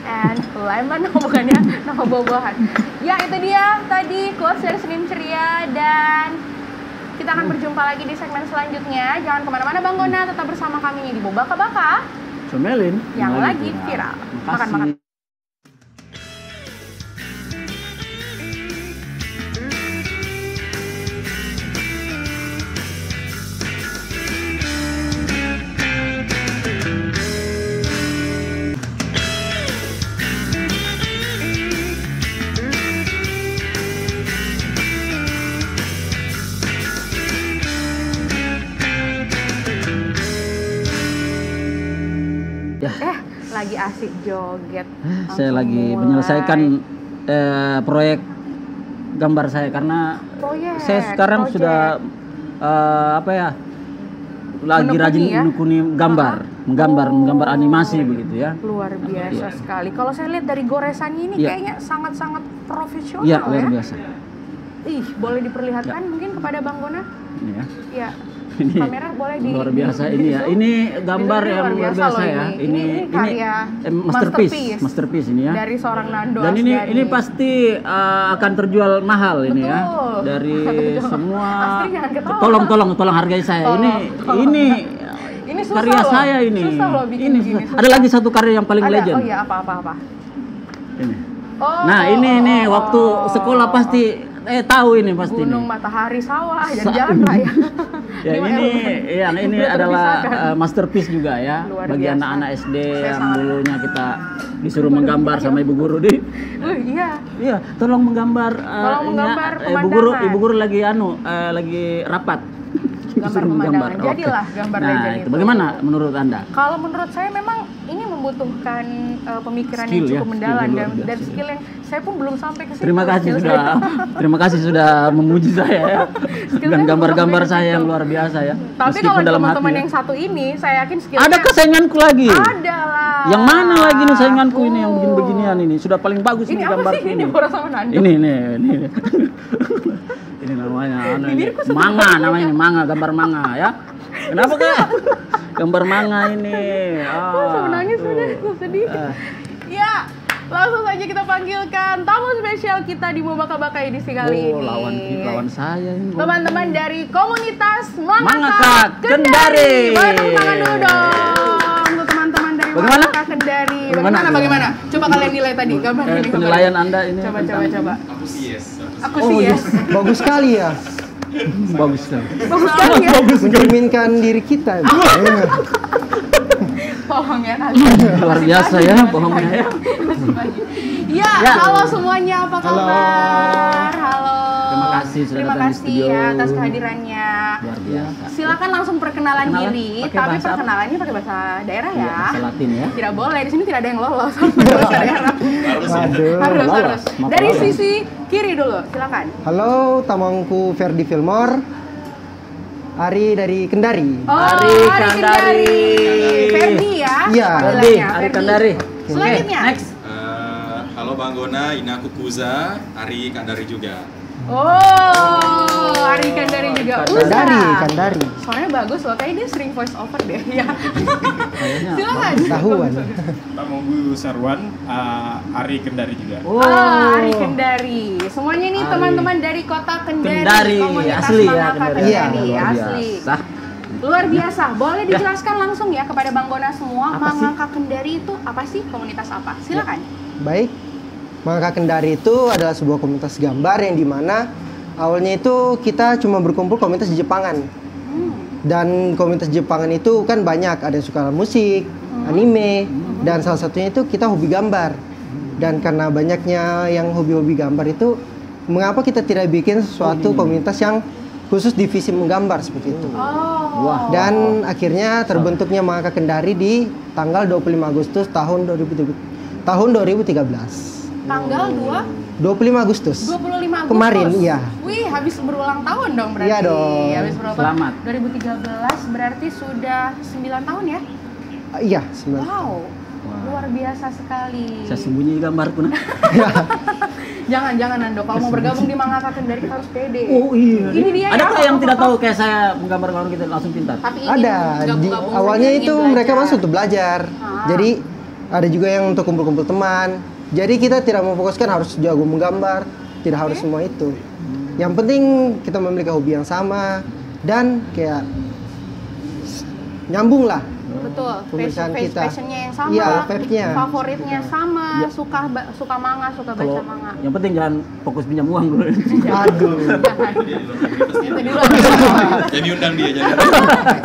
and lemon bukannya nama buah-buahan. Ya itu dia tadi quotes dari Senin Ceria dan kita akan berjumpa lagi di segmen selanjutnya. Jangan kemana-mana Bang Gona, tetap bersama kami di Bobaka Baka Comelin yang lagi viral. Makan-makan. Lagi asik joget. Saya lagi menyelesaikan proyek gambar saya karena saya sekarang sudah lagi rajin menekuni menggambar animasi begitu ya. Luar biasa sekali. Kalau saya lihat dari goresannya ini kayaknya sangat-sangat profesional luar biasa. Boleh diperlihatkan mungkin kepada Bang Gona? Ini ya. Iya. Ini kamera boleh di luar biasa ini ya. Ini gambar Ini yang luar biasa loh ya. ini karya masterpiece ini ya. dari seorang Nando Dan Asgani. ini pasti akan terjual mahal ini ya. Betul. Dari semua. Astri, jangan ketawa. Tolong hargai saya. Tolong. Ini susah karya loh. saya ini. Susah loh bikin ini gini, susah. Ada lagi satu karya yang paling legend. Oh iya, apa? Ini. Oh, Nah, ini waktu sekolah pasti tahu ini pasti. Gunung ini. Matahari Sawah, jalan-jalan raya. Ini adalah masterpiece juga ya Luar bagi biasa. anak-anak SD Saya yang sangat- dulunya kita disuruh menggambar sama ibu guru di. Iya. Iya, tolong menggambar. Tolong menggambar ibu guru lagi lagi rapat. Gambar Disuruh pemandangan. menggambar. Jadilah Oke. gambar Nah, legend itu itu. bagaimana menurut Anda? Kalau menurut saya memang ini membutuhkan pemikiran Skill yang ya, cukup skill mendalam yang dan, luar biasa. dan skill yang saya pun belum sampai ke situ. Terima kasih sudah memuji saya ya. Dan saya gambar-gambar belum sampai saya ke yang situ. luar biasa ya. Tapi Meskipun kalau dalam teman-teman hati ya. yang satu ini, saya yakin skillnya Ada kesainganku lagi. ada lah. Yang mana lagi nih sainganku ini yang begini-beginian ini? Sudah paling bagus Ini nih apa gambar sih ini ini. Bora sama Nando? Ini. Ini namanya manga namanya ini manga, gambar manga ya. Kenapa Kak? Gambar manga ini. Saya menangis tuh. udah, gue sedih. Ya, langsung saja kita panggilkan tamu spesial kita di Mubaka-Baka edisi kali ini. Lawan saya ini. Teman-teman dari komunitas Mangaka Mangaka Kendari. Kendari. Boleh tepuk tangan dulu dong untuk teman-teman dari Bagaimana? Mangaka Kendari. Bagaimana? Bagaimana? Coba kalian nilai tadi gambar ini. Penilaian Anda ini. Coba. Aku sih yes. Aku sih ya. Bagus sekali ya, Bagus sekali. Bagus sekali ya. mencerminkan diri kita. Bohong ya kalian. Luar biasa ya bohongnya ya. Ya, Ya. halo semuanya, apa kabar? Halo. Terima kasih sudah Terima datang di kasih studio. ya atas kehadirannya. Luar biasa. Silakan langsung perkenalan Kenalan diri, pakai tapi bahasa apa? perkenalannya pakai bahasa daerah Iya, ya. bahasa Latin ya. Tidak boleh, di sini tidak ada yang lolos bahasa daerah. Waduh. Harus. lolos. Maaf, Dari lolos. sisi kiri dulu, silakan. Halo, tamangku Ferdi Filmor, Ari dari Kendari. Oh, Ari Kendari. Ferdi ya. Iya. panggilannya, Ari Kendari. Selanjutnya. Oke, next. Halo Bang Gona, Inaku Kuza, Ari Kandari juga. Oh, Ari Kendari juga. Kendari. Soalnya bagus loh, kayaknya dia sering voice over deh. Ya. Kayaknya Silakan. Tahuan. Pak Monggu Sarwan, Ari Kendari juga. Oh. Ari Kendari. Semuanya nih Ari. teman-teman dari kota Kendari, Kendari, komunitas asli ya, Mangaka Kendari. Iya, Kendari, luar asli. biasa. Luar biasa. Boleh dijelaskan langsung ya kepada Bang Gona semua, Apa sih? Mangaka Kendari itu apa sih? Komunitas apa? Silakan. Baik, Mangaka Kendari itu adalah sebuah komunitas gambar yang dimana awalnya itu kita cuma berkumpul komunitas di Jepangan. Dan komunitas Jepangan itu kan banyak, ada yang suka musik, anime, dan salah satunya itu kita hobi gambar. Dan karena banyaknya yang hobi-hobi gambar itu, mengapa kita tidak bikin suatu komunitas yang khusus divisi menggambar seperti itu? Oh. Wah. Dan akhirnya terbentuknya Mangaka Kendari di tanggal 25 Agustus tahun 2013. Tanggal 25 Agustus. 25 Agustus. Kemarin, iya. Wih, habis berulang tahun dong berarti. Iya dong. Habis berulang Selamat. tahun. 2013 berarti sudah 9 tahun ya? Iya, 9. Wow. Luar biasa sekali. Saya sembunyi gambarku nah. Jangan Nando, kalau mau bergabung di Mangaka Kendari kita harus pede. Oh iya. Ini dia Adakah ya, yang tidak apa-apa. tahu kayak saya menggambar orang kita langsung pintar? Tapi ini Ada. gabung-gabung Awalnya saja, itu ingin mereka belajar. masuk untuk belajar. Ah. Jadi ada juga yang untuk kumpul-kumpul teman. Jadi kita tidak memfokuskan harus jago menggambar, tidak harus semua itu. Yang penting kita memiliki hobi yang sama dan kayak nyambung lah. Betul, Pemikiran kita. passionnya yang sama, Iya, vibe-nya. favoritnya sama, suka manga, suka baca Kalau manga. yang penting jangan fokus pinjam uang dulu. Aduh. Jangan. Itu dulu. Jadi undang dia jadi.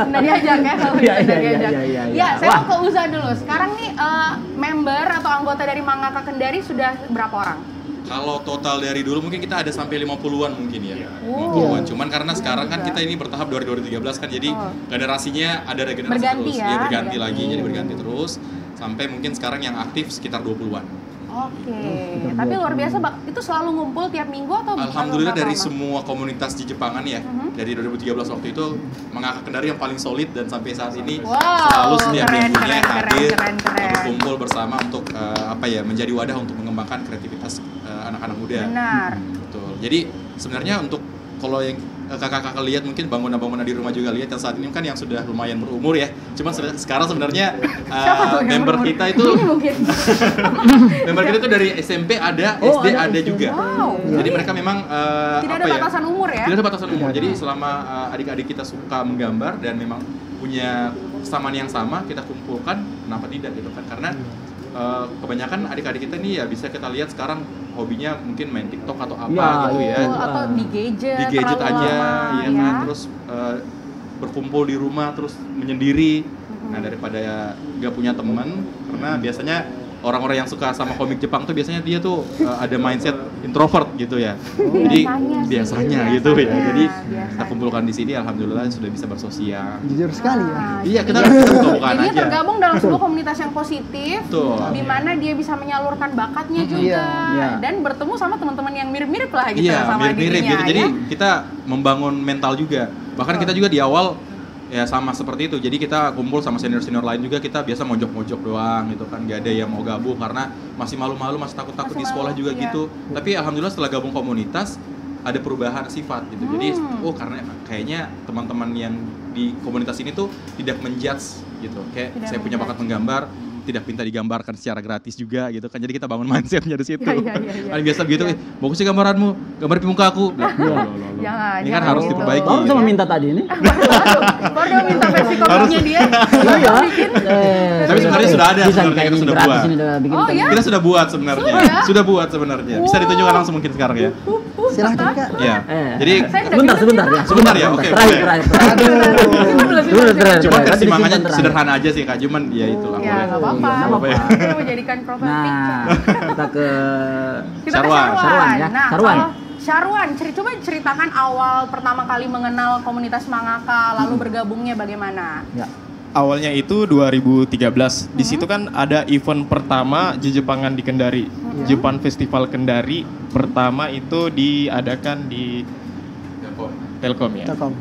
Nah diajak ya, kalau Iya, bisa iya, diajak. iya, iya, iya. Ya, saya Wah. mau ke Uza dulu. Sekarang nih member atau anggota dari Mangaka Kendari sudah berapa orang? Kalau total dari dulu mungkin kita ada sampai 50-an mungkin ya. Oh. 50-an. Cuman karena sekarang kan kita ini bertahap dari 2013 kan jadi Oh. generasinya ada regenerasi Berganti terus. ya, Iya, berganti berganti. lagi jadi berganti terus sampai mungkin sekarang yang aktif sekitar 20-an. Oke, tapi luar biasa, Bang. Itu selalu ngumpul tiap minggu atau Alhamdulillah berapa dari lama? semua komunitas di Jepangan ya, dari 2013 waktu itu Mangaka Kendari yang paling solid dan sampai saat ini Wow, selalu setiap keren, minggunya keren, hadir keren, keren. berkumpul bersama untuk menjadi wadah untuk mengembangkan kreativitas anak-anak muda. Benar. Betul. Jadi sebenarnya untuk kalau yang kakak-kakak lihat, mungkin bangunan-bangunan di rumah juga lihat yang saat ini kan yang sudah lumayan berumur ya. Cuman sekarang sebenarnya member kita itu member kita itu dari SMP ada, SD ada juga. Wow. Jadi mereka memang Tidak ada batasan umur ya? Tidak ada batasan umur. Jadi selama adik-adik kita suka menggambar dan memang punya kesamaan yang sama, kita kumpulkan, kenapa tidak gitu kan? Karena kebanyakan adik-adik kita nih ya bisa kita lihat sekarang hobinya mungkin main TikTok atau apa gitu ya. Atau di gadget. Di gadget terlalu aja, lama, ya kan. Terus berkumpul di rumah terus menyendiri. Nah, daripada gak punya teman, karena biasanya orang-orang yang suka sama komik Jepang tuh biasanya dia tuh ada mindset introvert gitu ya. Jadi biasanya gitu ya. Jadi kita kumpulkan di sini, alhamdulillah sudah bisa bersosial. Jujur sekali ya. Iya, kita buka-bukaan Jadi aja. tergabung dalam sebuah komunitas yang positif, Betul. di mana dia bisa menyalurkan bakatnya juga, Iya. dan bertemu sama teman-teman yang mirip-mirip lah gitu Iya, sama mirip-mirip dirinya. gitu. Jadi Ya? kita membangun mental juga. Bahkan kita juga di awal ya sama seperti itu. Jadi kita kumpul sama senior-senior lain juga, kita biasa mojok-mojok doang gitu kan. Gak ada yang mau gabung karena masih malu-malu, masih takut-takut Masih di sekolah malu, juga iya. gitu. Tapi alhamdulillah setelah gabung komunitas ada perubahan sifat gitu. Jadi karena kayaknya teman-teman yang di komunitas ini tuh tidak menjudge gitu. Kayak Tidak saya punya bakat menggambar, tidak minta digambarkan secara gratis juga gitu kan. Jadi kita bangun mindsetnya di situ. Iya. Kan biasa begitu, bagus sih gambaranmu, gambar di muka aku. Nah, Jangan, ini kan jangan harus gitu. diperbaiki. Baru sama minta tadi ini. Baru dia minta versi kopinya dia. Iya. Bikin. Tapi sebenarnya sudah ada, Bisa sebenarnya kayak kita ini sudah gratis buat. ini udah bikin. Oh, kan. iya? Kita sudah buat sebenarnya. Sudah? Sudah buat sebenarnya. Bisa ditunjukkan langsung mungkin sekarang ya. Silahkan Kak. Iya. Jadi Saya udah Sebentar, bilang sebentar ya. Sebentar ya, oke, Terakhir, boleh. terakhir. Kita belum cuma Kan kesimangannya disimpan sederhana aja sih Kak, cuman ya itu lah. Ya, nggak apa-apa. Iya, nggak apa-apa. Kita mau jadikan profile Nah, picture. kita ke Kita ke Syarwan. Syarwan ya. Nah, Syarwan. kalau Syarwan, coba ceritakan awal pertama kali mengenal komunitas mangaka, lalu bergabungnya bagaimana? ya. Awalnya itu 2013. Di situ kan ada event pertama Jepangan di Kendari. Jepan Festival Kendari pertama itu diadakan di Telkom ya. Telkom.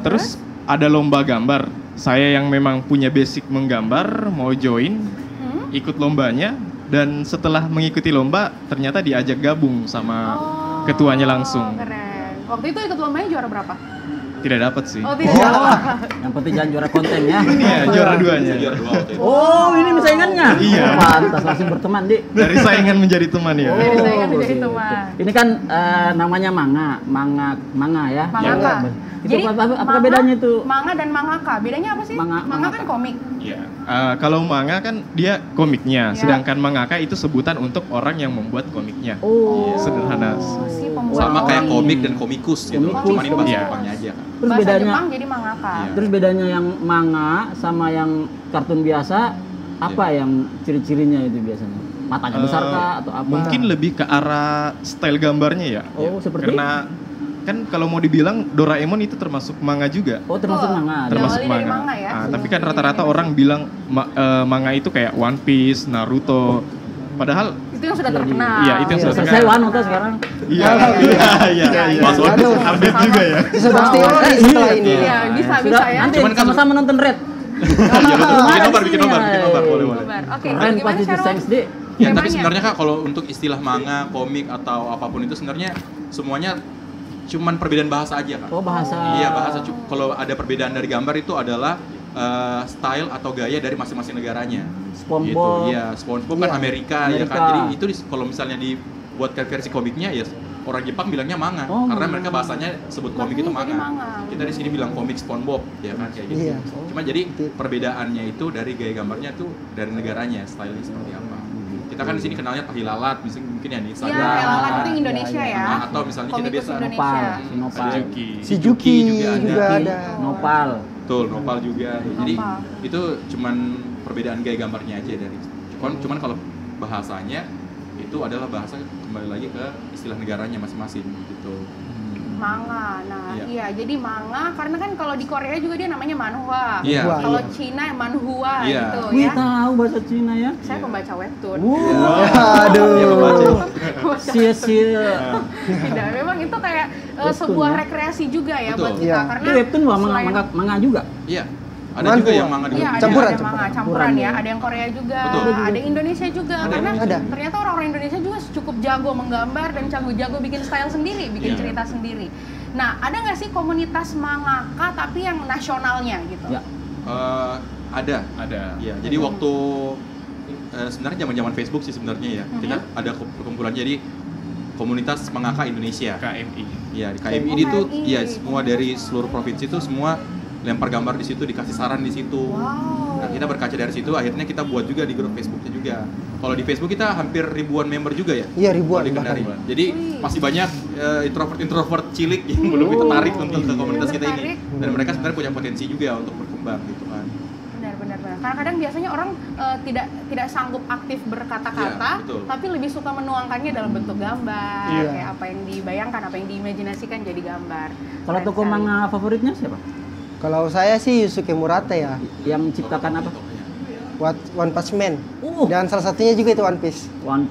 Terus ada lomba gambar. Saya yang memang punya basic menggambar mau join, ikut lombanya, dan setelah mengikuti lomba ternyata diajak gabung sama ketuanya langsung. Keren. Waktu itu ikut lombanya juara berapa? Tidak dapat sih. Oh, tidak. Yang penting jangan juara konten ya. Iya, juara duanya. Juara dua waktu itu. Oh, ini saingannya. Iya. Pantas langsung berteman, Di. Dari saingan menjadi teman ya. Dari saya kan menjadi gitu. teman. Ini kan namanya manga ya. Mangaka. Itu apa bedanya itu? Manga dan mangaka, bedanya apa sih? Manga kan Mangaka. komik. Iya. Kalau manga kan dia komiknya, Ya. sedangkan mangaka itu sebutan untuk orang yang membuat komiknya. Oh. Sederhana. Si pembuat Sama kayak komik. komik dan komikus gitu. Komikus. Cuman ini bahasa Iya. Jepangnya aja kan. Terus Bahasa bedanya Jepang jadi mangaka. Iya. Terus bedanya yang manga sama yang kartun biasa apa yang ciri-cirinya itu biasanya? Matanya besar kah atau apa? Mungkin lebih ke arah style gambarnya ya. Oh, seperti? Karena kan kalau mau dibilang Doraemon itu termasuk manga juga. Oh, termasuk Betul. manga. Termasuk Diawali dari manga. manga ya. Tapi kan rata-rata orang bilang manga itu kayak One Piece, Naruto. Padahal Itu yang sudah terkenal. Iya, itu yang sudah Selesai Wano tuh sekarang. iya. Mas Wan. Aduh, Update juga ya. bisa pasti setelah ini. Iya, bisa Sudah, ya. nanti Cuman kan- sama-sama nonton Red. Bikin nobar. Nobar. Oke, Keren gimana pasti Syarwan? thanks, Di. Ya, tapi Temanya? sebenarnya Kak kalau untuk istilah manga, komik atau apapun itu sebenarnya semuanya cuman perbedaan bahasa aja Kak. Oh, bahasa. Iya, bahasa kalau ada perbedaan dari gambar itu adalah style atau gaya dari masing-masing negaranya. SpongeBob. Gitu. Iya, SpongeBob kan Iya, Amerika ya kan. Amerika. Jadi itu kalau misalnya dibuatkan versi komiknya ya orang Jepang bilangnya manga Oh, karena manga. mereka bahasanya sebut komik itu Jadi manga. manga. Kita di sini bilang komik SpongeBob ya kan kayak gitu. Iya. Cuma jadi perbedaannya itu dari gaya gambarnya tuh dari negaranya, style seperti apa. Kita kan di sini kenalnya Tahilalat, mungkin ya di Iya, Instagram. Lalat kan. itu Indonesia ya. Nah, atau misalnya kita Komikus biasa Indonesia. Nopal. Suzuki. Si Juki juga juga ada. Nopal. Betul, Nopal juga. Jadi Nopal. itu cuman perbedaan gaya gambarnya aja dari. Cuman kalau bahasanya itu adalah bahasa kembali lagi ke istilah negaranya masing-masing gitu. Manga. Nah, Iya. iya, jadi manga karena kan kalau di Korea juga dia namanya manhwa. Iya. Manhwa, Kalau iya. Cina manhwa Iya. gitu Wih, ya. tahu bahasa Cina ya. Saya pembaca webtoon. Aduh. Dia membaca. Sia-sia. Tidak, memang itu kayak sebuah ya. rekreasi juga ya Betul. buat kita Iya. karena Itu webtoon wah selain- manga juga. Iya. Ada Manhwa. juga yang manga di Iya, ada, Campuran, ada manga campuran campuran, ya, ya. ada yang Korea juga, Betul. ada Indonesia juga karena Ada. ternyata orang-orang Indonesia juga cukup jago menggambar dan jago-jago bikin style sendiri, bikin Iya. cerita sendiri. Nah, ada nggak sih komunitas mangaka tapi yang nasionalnya gitu? Ya. Ada. Ya, jadi Hmm. waktu sebenarnya zaman Facebook sih sebenarnya ya. Kita ada perkumpulan jadi komunitas mangaka Indonesia. KMI. Iya, di KMI ini tuh KMI. ya semua dari seluruh provinsi itu semua lempar gambar di situ, dikasih saran di situ. Wow. Nah, kita berkaca dari situ akhirnya kita buat juga di grup Facebooknya juga. Kalau di Facebook kita hampir ribuan member juga ya. Iya, ribuan Kalau di Kendari. bahkan. Jadi masih banyak introvert cilik yang belum tertarik untuk ke komunitas kita ini. Dan mereka sebenarnya punya potensi juga untuk berkembang gitu kan. Benar. Kadang-kadang biasanya orang tidak sanggup aktif berkata-kata, Iya, betul. tapi lebih suka menuangkannya dalam bentuk gambar, Iya. kayak apa yang dibayangkan, apa yang diimajinasikan jadi gambar. Kalau Keren tokoh sekali. manga favoritnya siapa? Kalau saya sih Yusuke Murata ya, Yang ciptakan apa? One Punch Man. Oh. Dan salah satunya juga itu One Piece. One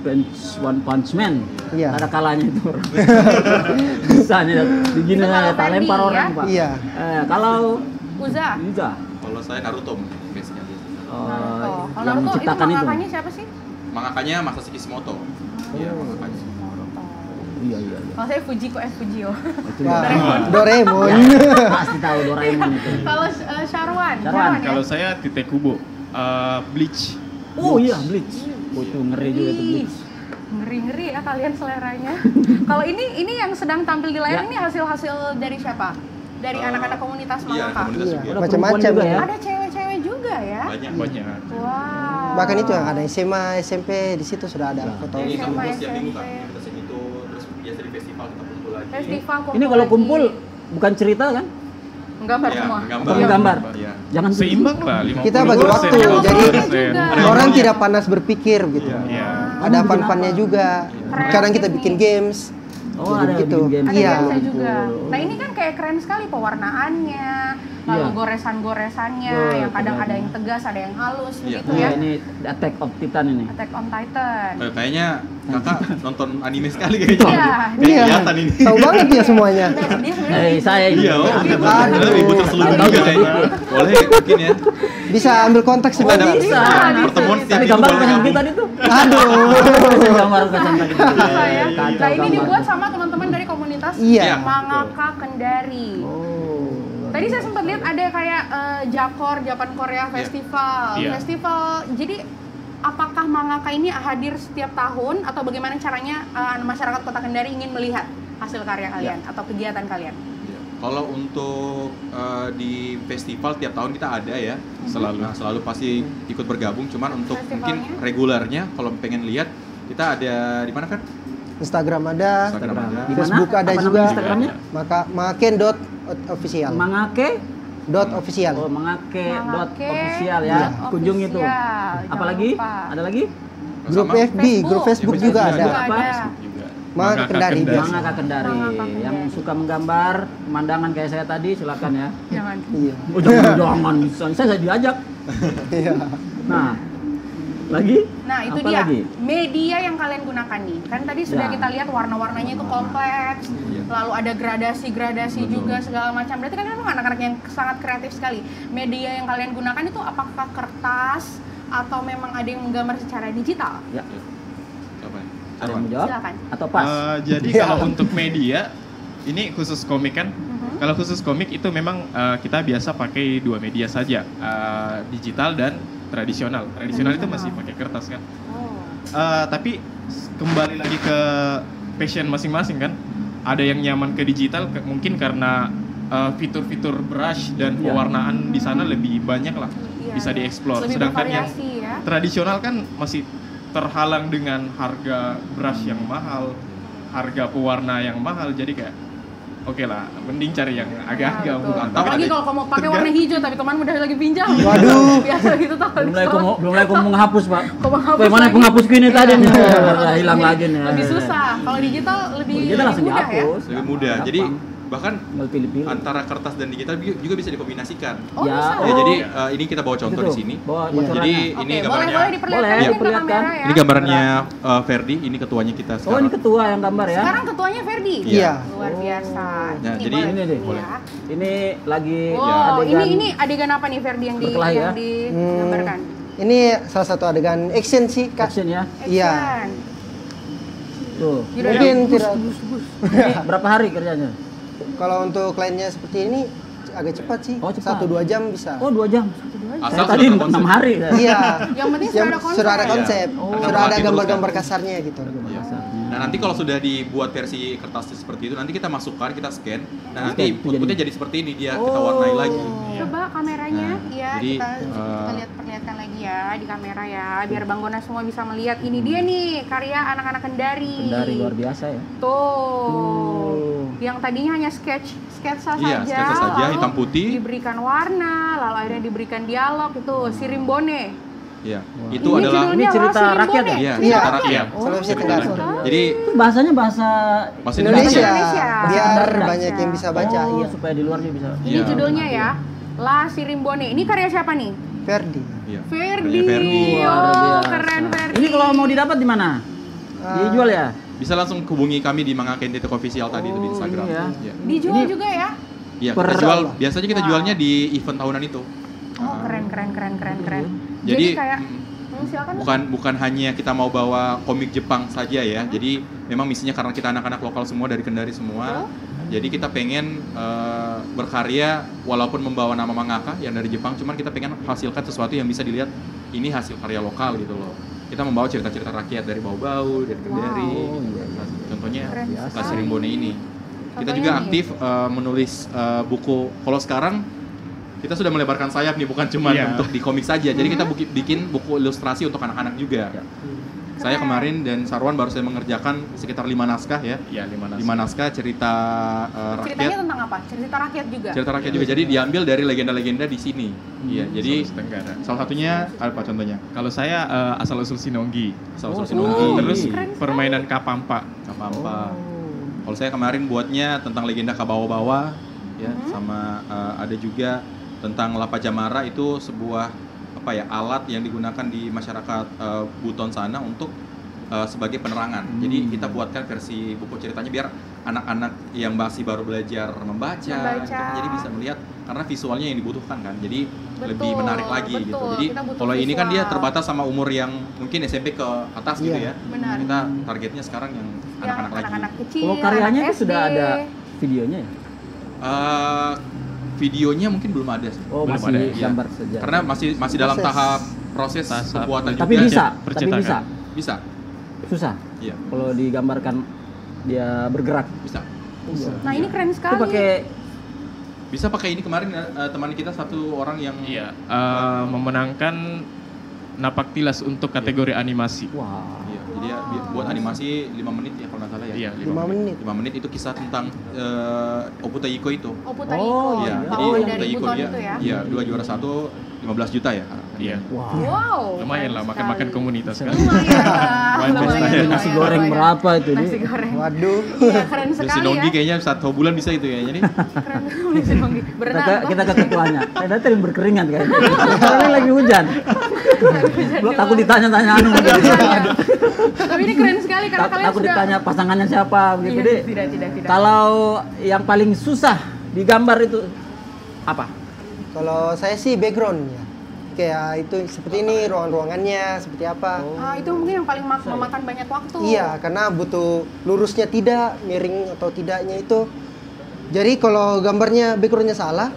Punch Man. Iya. Ada kalanya itu. Bisanya begini Itu kalau tak Fendi, lempar ya? orang, Pak. Iya. Kalau Uza. Yuza, Kalau saya Naruto base-nya. Naruto. Kalau yang Naruto itu menciptakan itu. mangakanya siapa sih? Mangakanya Masashi Kishimoto. Iya, mangakanya. Iya. Kalau saya Fujiko Fujio. Itu Wah, Doraemon. pasti tahu Doraemon itu. Kalau Syarwan Syarwan. ya? Kalau saya Tite Kubo, Bleach. Oh iya, Bleach. Oh, itu ngeri juga itu Bleach. Ngeri ya kalian seleranya. Kalau ini yang sedang tampil di layar ini hasil-hasil dari siapa? Dari anak-anak komunitas Iya, mangaka. komunitas Iya, juga. Ada macam-macam perempuan juga ya. Ada cewek-cewek juga ya? Banyak. Banyak. Wow. Bahkan itu yang ada SMA, SMP di situ sudah ada foto. Ini SMA, kumpul setiap minggu kan, SMP. kita sini itu terus biasa di festival kita kumpul lagi. Festival Ini kalau lagi. kumpul bukan cerita kan? Gambar Iya, semua. gambar. Tapi gambar. Iya. Jangan Seimbang lah, 50%. Kita bagi waktu, jadi 50%. orang tidak panas berpikir gitu. Iya. Ada fun-funnya juga. Kadang kita bikin games. Oh, Jadi ada begitu. bikin game. Ada Iya. gamesnya juga. Nah ini kan kayak keren sekali pewarnaannya, lalu Iya. goresan-goresannya, Oh, yang kadang keren. ada yang tegas, ada yang halus Iya. gitu Iya, ya. ini Attack of Titan ini. Attack on Titan. Kayaknya kakak nonton anime sekali kayaknya. Iya. Kayak Iya. kelihatan ini. Tahu banget ya semuanya. Nah, dia sebenarnya Saya Iya, oh, Aduh. ada ibu terselubung Tahu juga kayaknya. sedikit. Boleh mungkin ya. Bisa ambil konteks Kita ada sebenarnya. bisa. pertemuan setiap Tadi minggu gambar boleh bukan yang gabung. kita tadi tuh. Aduh. Gambar bukan yang tadi. bisa ya. Kacau Nah ini gambar. dibuat sama teman-teman dari komunitas Iya. Mangaka Kendari. Oh. Tadi saya sempat lihat ada kayak Jakor, Japan Korea Festival. Iya. Festival. Jadi apakah mangaka ini hadir setiap tahun atau bagaimana caranya masyarakat Kota Kendari ingin melihat hasil karya kalian atau kegiatan kalian? Iya. Kalau untuk di festival tiap tahun kita ada ya, selalu pasti ikut bergabung. Cuman untuk mungkin Festivalnya? regulernya kalau pengen lihat kita ada di mana kan? Instagram ada, Instagram ada. Di mana? Facebook ada Apa juga. nama Instagramnya? Maka maken.official. Mangake. .official. Oh, mangake dot Mangake official dot ya. Kunjung itu. official. Apalagi? Jangan lupa. Ada lagi? Grup Sama. FB, grup Facebook juga ada. Apa? Facebook juga. Mangaka Kendari biasa. Mangaka Kendari. Mangaka Kendari. Yang suka menggambar pemandangan kayak saya tadi silakan ya. Jangan. Iya. Oh jangan bisa. Saya diajak. Iya. Nah, lagi? Nah itu Apa dia lagi? media yang kalian gunakan nih. Kan tadi sudah Ya. kita lihat warna-warnanya itu kompleks, Iya. lalu ada gradasi-gradasi Betul. juga segala macam. Berarti kan memang anak-anak yang sangat kreatif sekali. Media yang kalian gunakan itu apakah kertas atau memang ada yang menggambar secara digital? Ya. Apa nih? Ada yang Sarwan. menjawab? Silakan. Atau pas? Jadi Iya. kalau untuk media, ini khusus komik kan? Kalau khusus komik itu memang kita biasa pakai dua media saja, digital dan tradisional. Tradisional itu masih pakai kertas kan. Oh. Tapi kembali lagi ke passion masing-masing kan. Ada yang nyaman ke digital, mungkin karena fitur-fitur brush dan Iya. pewarnaan di sana lebih banyak lah, Iya, bisa iya. dieksplor. Lebih Sedangkan yang bervariasi ya. tradisional kan masih terhalang dengan harga brush yang mahal, harga pewarna yang mahal, jadi kayak oke lah, mending cari yang agak-agak Ya, betul. murah. Apalagi kalau kamu pakai warna hijau tapi teman udah lagi pinjam. Waduh. Biasa gitu tuh. Belum lagi aku menghapus, Pak. Kok menghapus Bagaimana lagi? penghapusku ini tadi nih? Iya. Hilang lagi nih. Lebih susah. Kalau digital lebih Kita langsung mudah ya. dihapus. Lebih mudah. Jadi bahkan tinggal pilih-pilih. antara kertas dan digital juga bisa dikombinasikan. Oh, Ya, bisa. Ya, jadi ini kita bawa contoh Itu di sini. Bawa Iya. bocorannya. Jadi Oke, ini boleh gambarnya. boleh diperlihatkan Boleh, mungkin ke perlihatkan. kamera ya. Ini gambarannya Ferdi, ini ketuanya kita Oh, sekarang. ini ketua yang gambar ya? Sekarang ketuanya Ferdi. Iya. Luar biasa. Nah, Ini jadi- boleh. ini deh. Iya. Ini lagi Wow, adegan ini adegan apa nih Ferdi yang berkelahi ya? digambarkan? Ini salah satu adegan action sih, Kak. action ya. Iya. Action. Tuh. Yaudah, Mungkin bus, tidak. bus, bus. Ini berapa hari kerjanya? Kalau untuk kliennya seperti ini agak cepat sih. Oh, cepat. 1-2 jam bisa. Oh 2 jam. Asal Saya tadi sudah 6 hari. Iya. Yang penting sudah ada konsep. Sudah ada konsep. Oh. Sudah ada Kalkulasi gambar-gambar terus kasarnya gitu. Iya. Nah nanti kalau sudah dibuat versi kertas seperti itu, nanti kita masukkan, kita scan. Nah nanti Scan, outputnya jadi seperti ini, dia kita warnai lagi. Coba kameranya, Nah, ya jadi, kita lihat perlihatkan lagi ya di kamera ya, biar Bang Gona semua bisa melihat. Ini dia nih karya anak-anak Kendari. Kendari luar biasa ya. Tuh, yang tadinya hanya sketsa Iya, saja, sketsa saja, lalu hitam putih. diberikan warna, lalu akhirnya diberikan dialog itu Sirimbone. Iya, Wah. itu Ini adalah judulnya cerita Sirimbone. rakyat ya? Iya, Iya. cerita rakyat. Sulawesi Tenggara. Jadi Itu bahasanya bahasa bahasa Indonesia. Indonesia. Biar Indonesia. banyak yang bisa baca. Oh, Iya. supaya di luar dia bisa. Ini Iya. judulnya ya, La Sirimbone. Ini karya siapa nih? Ferdi. Iya. Ferdi. Ferdi. Luar Oh, biasa. keren Ferdi. Ini kalau mau didapat di mana? Dijual ya? Bisa langsung hubungi kami di Mangakente Official tadi itu di Oh, Instagram. ini ya. Iya. dijual Ini- juga ya? Iya, Per- kita jual. Biasanya kita jualnya di event tahunan itu. Oh, keren. Jadi Jadi, kayak silakan. Bukan hanya kita mau bawa komik Jepang saja ya. Jadi memang misinya karena kita anak-anak lokal semua dari Kendari semua. Jadi kita pengen berkarya walaupun membawa nama mangaka yang dari Jepang, cuman kita pengen hasilkan sesuatu yang bisa dilihat ini hasil karya lokal gitu loh. Kita membawa cerita-cerita rakyat dari Bau-Bau, dari Kendari. Wow. Gitu. Nah, contohnya Keren La sekali. Sirimbone ini. Kita Contohnya juga nih. aktif menulis buku. Kalau sekarang kita sudah melebarkan sayap nih, bukan cuma Iya. untuk di komik saja. Jadi kita bikin buku ilustrasi untuk anak-anak juga. Saya kemarin dan Sarwan baru saya mengerjakan sekitar 5 naskah ya. Iya, 5 5 naskah cerita Ceritanya rakyat. tentang apa? Cerita rakyat juga. Cerita rakyat juga. Jadi diambil dari legenda-legenda di sini. Iya, jadi Sulawesi Tenggara. salah satunya apa contohnya? Kalau saya asal-usul Sinonggi. Asal-usul Oh, Sinonggi. Terus keren sekali. permainan Kapampa. Kapampa. Kalau saya kemarin buatnya tentang legenda Kabawa-bawa ya, sama ada juga tentang Lapa Jamara, itu sebuah apa ya, alat yang digunakan di masyarakat Buton sana untuk sebagai penerangan. Jadi kita buatkan versi buku ceritanya biar anak-anak yang masih baru belajar membaca. Gitu, jadi bisa melihat karena visualnya yang dibutuhkan kan. Jadi lebih menarik lagi gitu. betul. Jadi Kita butuh kalau ini kan dia visual. terbatas sama umur yang mungkin SMP ke atas gitu ya. Iya. Benar. Kita targetnya sekarang yang Yang anak-anak lagi. anak-anak kecil. Kalau karyanya anak itu SD. sudah ada videonya ya? Videonya mungkin belum ada sih. Oh, Belum masih ada, iya. gambar saja. Karena masih dalam Proses. tahap proses Tahap pembuatan tapi juga. bisa, tapi percetakan. bisa. Bisa. Susah. Iya, Kalau digambarkan dia bergerak. bisa. Nah, ini keren Itu sekali. pakai Bisa pakai ini kemarin teman kita satu orang yang Iya, memenangkan Napak Tilas untuk kategori animasi. wah. Iya, jadi dia buat animasi 5 menit ya kalau nggak salah ya. Iya, 5 menit. 5 menit itu kisah tentang Oputa Iko itu. Oh, Putar Oh, Iko. Iya, iya. jadi Oh, Oputa dari Iko Buton dia itu ya. iya, 2 juara 1 15 juta ya. Iya. Wah. Wow. Lumayan lah, keren makan-makan sekali. komunitas kan. Lumayan lah. Lumayan lumayan, nasi lumayan, goreng lumayan. berapa itu, Di? Nasi goreng. Waduh. Iya, keren Dan sekali si Nonggi ya. kayaknya 1 bulan bisa itu ya. Jadi Keren sekali si Nonggi. Berenang. Kita ke ketuanya. Saya datang yang berkeringat kayaknya. Karena ini lagi hujan. Belum takut ditanya-tanya anu. Tapi ini keren sekali karena kalian Takut sudah. ditanya pasangannya siapa begitu, Iya, Di. tidak. Kalau yang paling susah digambar itu apa? Kalau saya sih background ya. Kayak itu seperti ini ruangan-ruangannya seperti apa. Ah, itu mungkin yang paling memakan banyak waktu. Iya, karena butuh lurusnya tidak, miring atau tidaknya itu. Jadi kalau gambarnya backgroundnya salah,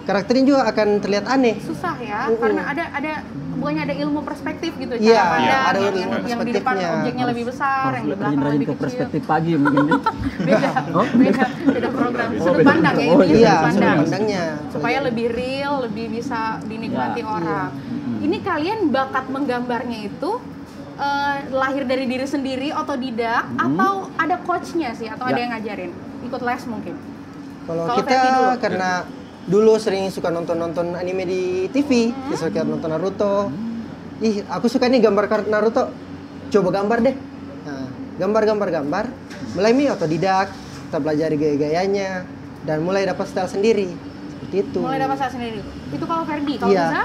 karakternya juga akan terlihat aneh. Susah ya, karena ada bukannya ada ilmu perspektif gitu Iya, cara pandang, ada yang, ilmu yang di depan perspektifnya. objeknya lebih besar, yang di belakang Rajin-rajin lebih ke kecil. perspektif pagi mungkin. Di. beda program. Sudut beda. pandang ya, Oh, intinya Iya, sudut sudut pandang. pandangnya. Supaya lebih real, lebih bisa dinikmati Ya, orang. Ini kalian bakat menggambarnya itu lahir dari diri sendiri, otodidak, atau ada coachnya sih, atau ada Ya. yang ngajarin? Ikut les mungkin? Kalau Kalau kita Ferdi dulu. karena dulu sering suka nonton anime di TV, suka nonton Naruto. Ih, aku suka nih gambar Naruto. Coba gambar deh. Nah, gambar. Mulai otodidak, kita pelajari gaya-gayanya dan mulai dapat style sendiri. Seperti itu. Mulai dapat saya sendiri. Itu kalau Ferdi, kalau Iya. bisa?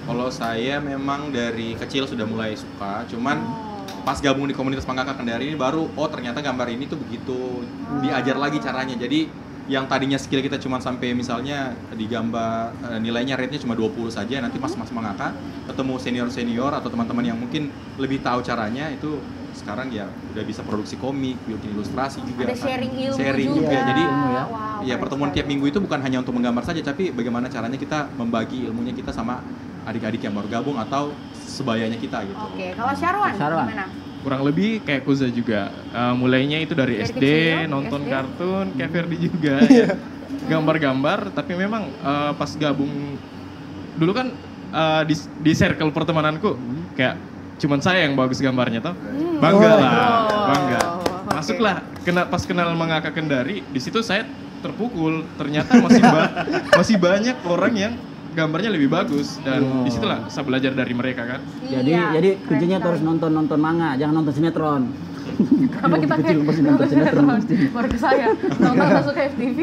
kalau saya memang dari kecil sudah mulai suka, cuman Oh. pas gabung di komunitas mangaka Kendari ini baru ternyata gambar ini tuh begitu diajar lagi caranya. Jadi yang tadinya skill kita cuma sampai misalnya digambar nilainya rate-nya cuma 20 saja, nanti pas mangaka ketemu senior atau teman-teman yang mungkin lebih tahu caranya itu sekarang ya udah bisa produksi komik, bikin ilustrasi juga. Ada sharing ilmu Sharing juga. juga. Jadi Wow, ya keren pertemuan sekali. tiap minggu itu bukan hanya untuk menggambar saja, tapi bagaimana caranya kita membagi ilmunya kita sama adik-adik yang baru gabung atau sebayanya kita gitu. Oke, kalau Syarwan, Syarwan. gimana? Kurang lebih kayak Kuza juga. Mulainya itu dari Dari SD, kecil, nonton SD. kartun, kayak Ferdi juga ya. Gambar-gambar, tapi memang pas gabung dulu kan di circle pertemananku kayak cuman saya yang bagus gambarnya toh. Bangga lah, bangga. oke. Masuklah pas kenal Mangaka Kendari, di situ saya terpukul. Ternyata masih banyak orang yang gambarnya lebih bagus dan disitulah saya belajar dari mereka kan. Jadi Iya, jadi keren kuncinya sekali. terus nonton manga, jangan nonton sinetron. Kenapa kita Kecil kayak pasti nonton sinetron pasti. Baru saya nonton masuk ke FTV.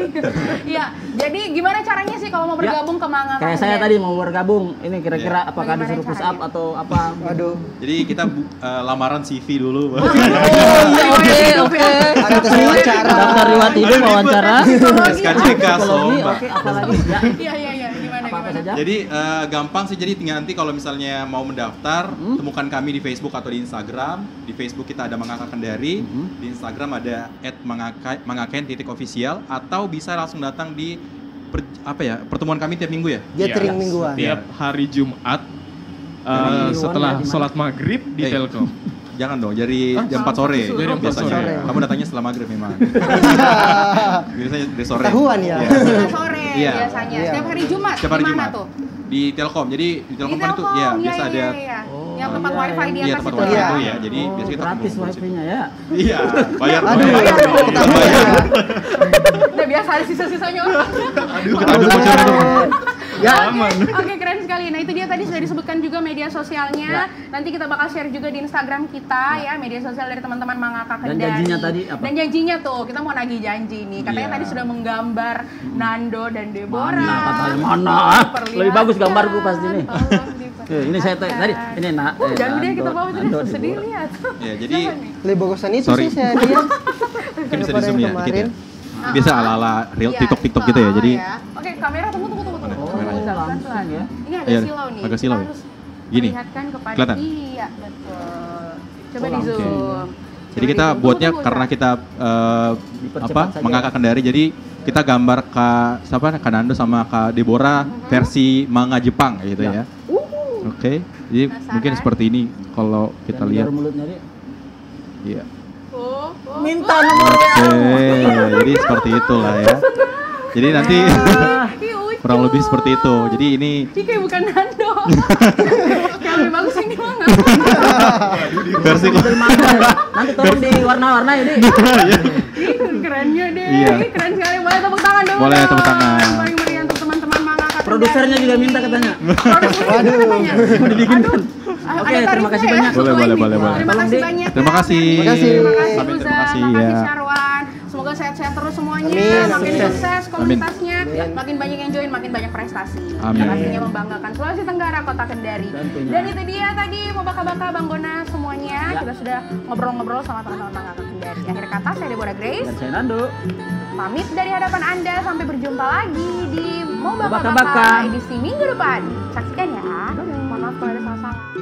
Iya, jadi gimana caranya sih kalau mau bergabung ke Manga Kayak saya tadi mau bergabung, ini kira-kira Iya. apakah Bagaimana disuruh push up caranya? atau apa? Waduh, Jadi kita lamaran CV dulu. Oke. ada tes wawancara. Daftar riwayat hidup, wawancara. SKCK Psikologi, Somba. oke, apalagi ya. Iya, gimana Apa-apa gimana? saja. Jadi gampang sih, jadi tinggal nanti kalau misalnya mau mendaftar, temukan kami di Facebook atau di Instagram. Di Facebook kita ada Mangaka Kendari, di Instagram ada @mangakaken_official atau bisa langsung datang di pertemuan kami tiap minggu ya. Gathering Iya. mingguan. Tiap hari Jumat Mingguan setelah ya, di mana? sholat maghrib di Eh. Telkom. Jangan dong, dari jam 4 sore Dari jam 4 biasanya. sore. Kamu datangnya setelah maghrib memang. Biasanya dari sore. Ketahuan ya. Iya. Sore Iya. biasanya. Iya. Setiap hari Jumat. Setiap hari Di mana Jumat. tuh? Di Telkom. Jadi di Telkom kan itu ya biasa ada Yang tempat iya, wifi di iya atas tempat itu wifi ya. itu ya. Jadi Oh, biasanya kita gratis kumpul di situ. wifi-nya ya. Iya, bayar. Aduh, bayar. ketahuan Bayar. ya. Udah biasa ada sisa-sisanya orang. Aduh, bocoran dong. Ya, Oke, keren sekali. Nah, itu dia tadi sudah disebutkan juga media sosialnya. Nanti kita bakal share juga di Instagram kita ya, media sosial dari teman-teman Mangaka Dan Kendari. janjinya tadi apa? Dan janjinya tuh, kita mau nagih janji nih. Katanya Iya. tadi sudah menggambar Nando dan Deborah. Mana katanya mana? Diperlihatkan. Lebih bagus gambarku pasti nih. Tolong diperlihatkan. Ini saya tadi ini Jangan deh kita bawa Nando, sudah sedih Deborah. lihat. Ya, jadi Siapa nih? lebih bagusan itu Sorry. sih saya lihat. mungkin bisa di Daripada zoom yang ya dikit ya. kemarin. Biasa ala-ala real Iya, TikTok gitu ya. oh, Jadi ya. Oke, kamera tunggu. Oh, Pelan-pelan. langsung ya. Ini agak Iya, silau nih. agak silau Kita ya. harus Gini. perlihatkan kepada Kelihatan? iya, betul. Coba Oh, di zoom. langsung. Jadi kita buatnya karena kita Dipercepat saja. Mangaka Kendari, jadi kita gambar Kanando sama Kak Deborah versi manga Jepang gitu ya. Oke, jadi Penasaran? mungkin seperti ini kalau kita lihat. mulutnya dia. Iya. Oh. Minta nomor Oke, jadi seperti itulah ya. Jadi nanti Ih, lucu. kurang lebih seperti itu. Jadi ini Ini kayak bukan Nando. Yang lebih bagus ini mana? versi Nanti tolong di warna-warna ini. Ih, kerennya deh. Iya. Ih, keren sekali. Boleh tepuk tangan dulu. Boleh, dong. tepuk tangan. Paling meriah untuk teman-teman Mangaka Kendari. Produsernya juga minta katanya. Produsernya juga katanya. Mau dibikinkan. Ada Oke, terima tarifnya kasih ya, banyak. sesuai Boleh, nih. boleh. Terima kasih banyak. Terima ya, kasih. Ferdi. Terima kasih. Terima kasih Sampai Uza, terima kasih, makasih ya. Syarwan. Semoga sehat-sehat terus semuanya, Amin, makin amin. sukses komunitasnya, makin banyak yang join, makin banyak prestasi. Amin. Yang pastinya membanggakan Sulawesi Tenggara, Kota Kendari. Tentunya. Dan itu dia tadi mau baka-baka Bang Gona semuanya. Kita sudah ngobrol-ngobrol sama teman-teman Mangaka Kendari. Akhir kata saya Deborah Grace. Dan saya Nando. Pamit dari hadapan Anda, sampai berjumpa lagi di Mau Baka-baka. Baka-Baka edisi minggu depan. Saksikan ya. Mohon maaf kalau ada salah-salah.